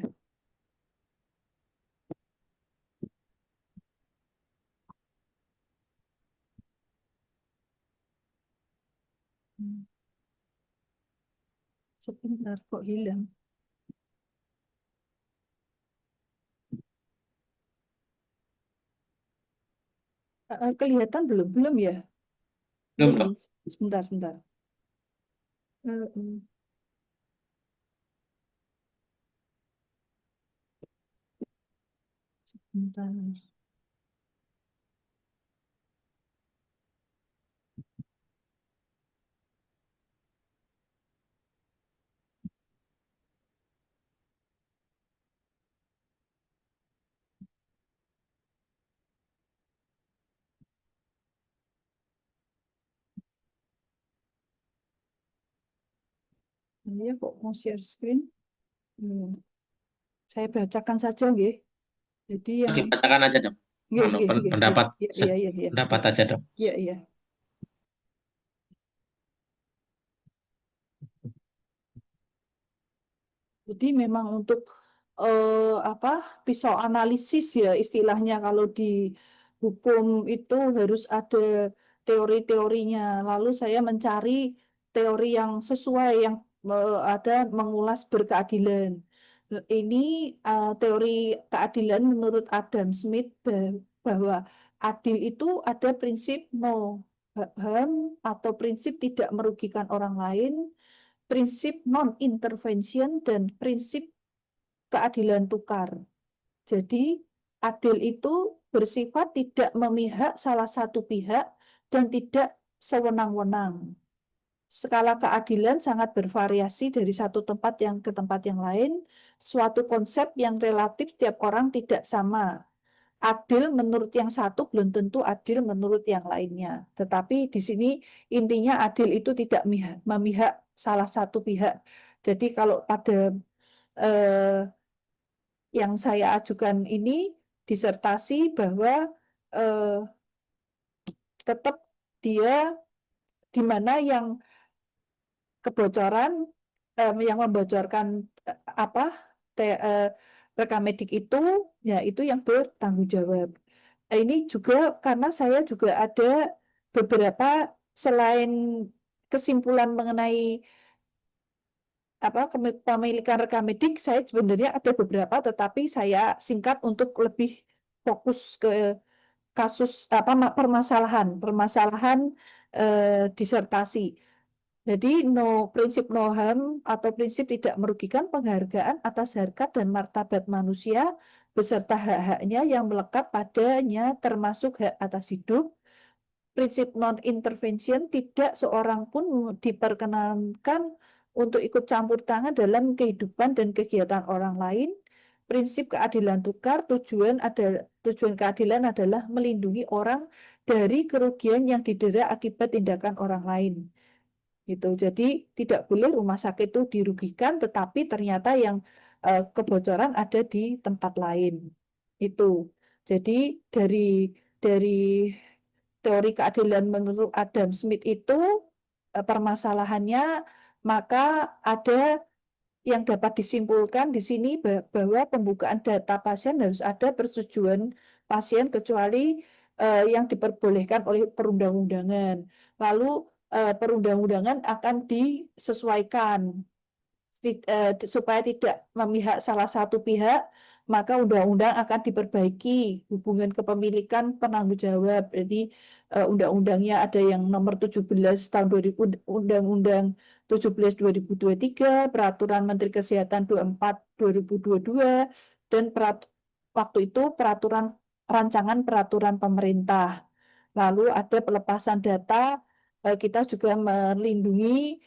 Sebentar kok hilang. Kelihatan belum? Belum ya? Belum, Belum. Dok. Sebentar. Sebentar. Ini kok mau share screen? Saya bacakan saja, nggih. Jadi yang Dibacakan aja, Dok. Pendapat pendapat aja, Dok. Iya. Jadi memang untuk pisau analisis ya istilahnya kalau di hukum itu harus ada teori-teorinya. Lalu saya mencari teori yang sesuai yang ada mengulas berkeadilan. Ini teori keadilan menurut Adam Smith bahwa adil itu ada prinsip no harm atau prinsip tidak merugikan orang lain, prinsip non-intervention, dan prinsip keadilan tukar. Jadi, adil itu bersifat tidak memihak salah satu pihak dan tidak sewenang-wenang. Skala keadilan sangat bervariasi dari satu tempat yang ke tempat yang lain, suatu konsep yang relatif tiap orang tidak sama. adil menurut yang satu belum tentu adil menurut yang lainnya. Tetapi di sini intinya adil itu tidak memihak salah satu pihak. Jadi kalau pada eh, yang saya ajukan ini disertasi bahwa eh, tetap dia di mana yang kebocoran yang membocorkan apa rekam medik itu ya itu yang bertanggung jawab. Ini juga karena saya juga ada beberapa selain kesimpulan mengenai apa pemilikan rekam medik, saya sebenarnya ada beberapa tetapi saya singkat untuk lebih fokus ke kasus apa permasalahan disertasi. Jadi prinsip no harm atau prinsip tidak merugikan penghargaan atas harkat dan martabat manusia beserta hak-haknya yang melekat padanya termasuk hak atas hidup. Prinsip non-intervention, tidak seorang pun diperkenankan untuk ikut campur tangan dalam kehidupan dan kegiatan orang lain. Prinsip keadilan tukar, tujuan keadilan adalah melindungi orang dari kerugian yang didera akibat tindakan orang lain. Gitu. Jadi tidak boleh rumah sakit itu dirugikan, tetapi ternyata yang kebocoran ada di tempat lain. Itu. Jadi dari teori keadilan menurut Adam Smith itu permasalahannya maka ada yang dapat disimpulkan di sini bahwa pembukaan data pasien harus ada persetujuan pasien kecuali yang diperbolehkan oleh perundang-undangan. Lalu perundang-undangan akan disesuaikan supaya tidak memihak salah satu pihak, maka undang-undang akan diperbaiki hubungan kepemilikan penanggung jawab. Jadi undang-undangnya ada yang nomor 17 tahun 2000, Undang-Undang 17 2023, Peraturan Menteri Kesehatan 24 2022, dan waktu itu rancangan peraturan pemerintah. Lalu ada pelepasan data, kita juga melindungi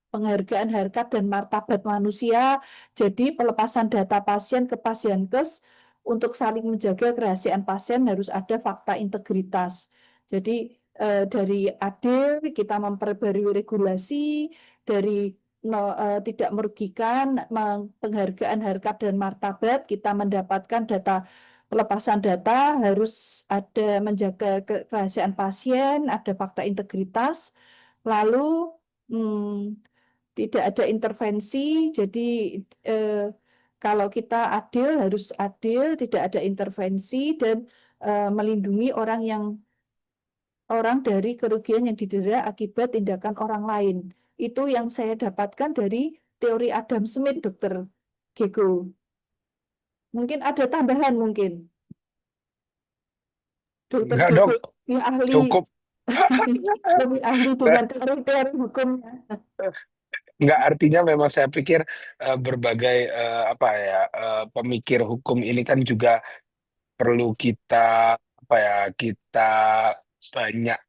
penghargaan harkat dan martabat manusia. Jadi pelepasan data pasien ke Pasienkes untuk saling menjaga kerahasiaan pasien harus ada fakta integritas. Jadi dari adil kita memperbarui regulasi, dari tidak merugikan penghargaan harkat dan martabat kita mendapatkan data pelepasan data harus ada menjaga kerahasiaan pasien, ada fakta integritas, lalu tidak ada intervensi, jadi eh, kalau kita adil harus adil, tidak ada intervensi dan melindungi orang dari kerugian yang didera akibat tindakan orang lain. Itu yang saya dapatkan dari teori Adam Smith, Dokter Gego. Mungkin ada tambahan mungkin. Dokter Enggak, Gego Dok. lebih ahli Cukup. lebih ahli dengan teori-teori hukumnya. Enggak, artinya memang saya pikir berbagai apa ya pemikir hukum ini kan juga perlu kita apa ya kita banyak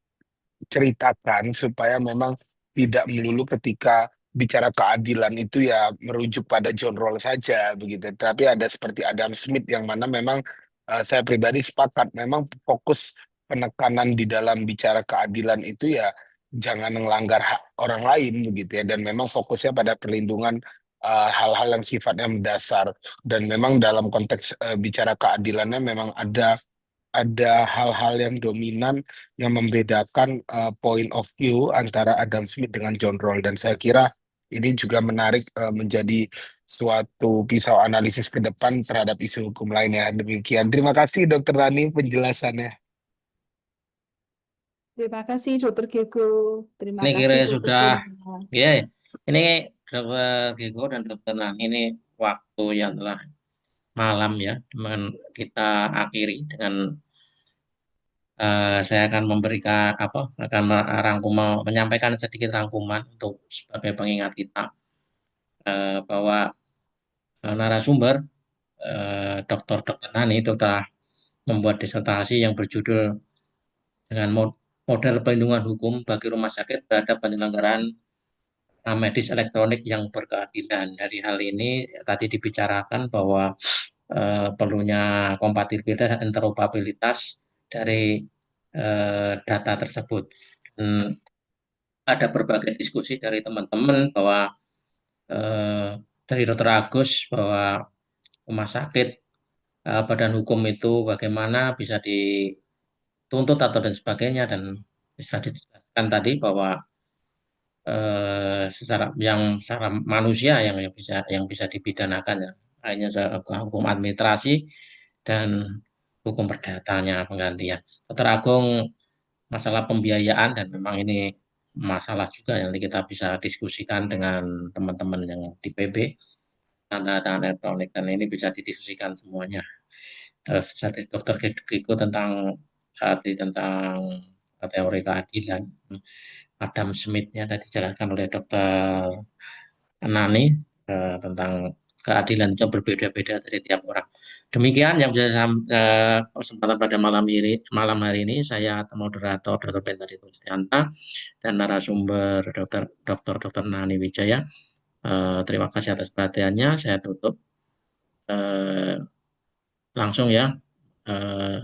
ceritakan supaya memang tidak melulu ketika bicara keadilan itu ya merujuk pada John Rawls saja begitu. Tapi ada seperti Adam Smith yang mana memang saya pribadi sepakat memang fokus penekanan di dalam bicara keadilan itu ya jangan melanggar hak orang lain begitu ya, dan memang fokusnya pada perlindungan hal-hal yang sifatnya mendasar, dan memang dalam konteks bicara keadilannya memang ada hal-hal yang dominan yang membedakan point of view antara Adam Smith dengan John Rawls, dan saya kira ini juga menarik menjadi suatu pisau analisis ke depan terhadap isu hukum lainnya. Demikian. Terima kasih Dokter Rani penjelasannya. Terima kasih Dokter Gego. Terima Ini kira kasih Dokter sudah, Kurnia. ya, ini Dokter Gego dan Dokter Nan, ini waktu yang telah malam ya, dengan kita akhiri dengan saya akan memberikan akan menyampaikan sedikit rangkuman untuk sebagai pengingat kita bahwa narasumber Dokter Nani itu telah membuat disertasi yang berjudul dengan model perlindungan hukum bagi rumah sakit terhadap penyelenggaraan medis elektronik yang berkeadilan. Dari hal ini tadi dibicarakan bahwa perlunya kompatibilitas dan interoperabilitas dari data tersebut. Ada berbagai diskusi dari teman-teman bahwa dari Dr. Agus bahwa rumah sakit badan hukum itu bagaimana bisa dituntut atau dan sebagainya, dan bisa dijelaskan tadi bahwa secara manusia yang bisa dipidanakan ya hanya hukum administrasi dan hukum perdatanya penggantian. Dr. Agung, masalah pembiayaan, dan memang ini masalah juga yang nanti kita bisa diskusikan dengan teman-teman yang di PB, tanda tangan elektronik, dan ini bisa didiskusikan semuanya. Terus dari Dr. Kiko tentang teori keadilan, Adam Smith-nya tadi dijelaskan oleh Dr. Nani tentang keadilan itu berbeda-beda dari tiap orang. Demikian yang bisa saya kesempatan pada malam hari ini. Saya moderator Dr. Bentari Kristianta dan narasumber Dr. Nani Wijaya. Terima kasih atas perhatiannya. Saya tutup langsung ya.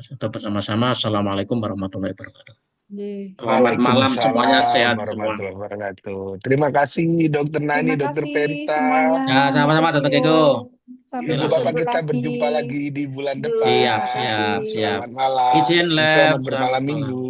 Kita bersama-sama. Assalamualaikum warahmatullahi wabarakatuh. Selamat malam semuanya, sehat semua. Warahmatullahi wabarakatuh. Terima kasih Dr. Nani, Terima Dr. kasih Penta. semuanya. Ya, sama-sama Dr. Kiko. Sampai Ibu langsung. Bapak bertemu kita lagi. berjumpa lagi di bulan Yuk, depan. Siap, terima siap, kasih. siap. Selamat malam. Izin Selamat live, bermalam selamat malam. minggu.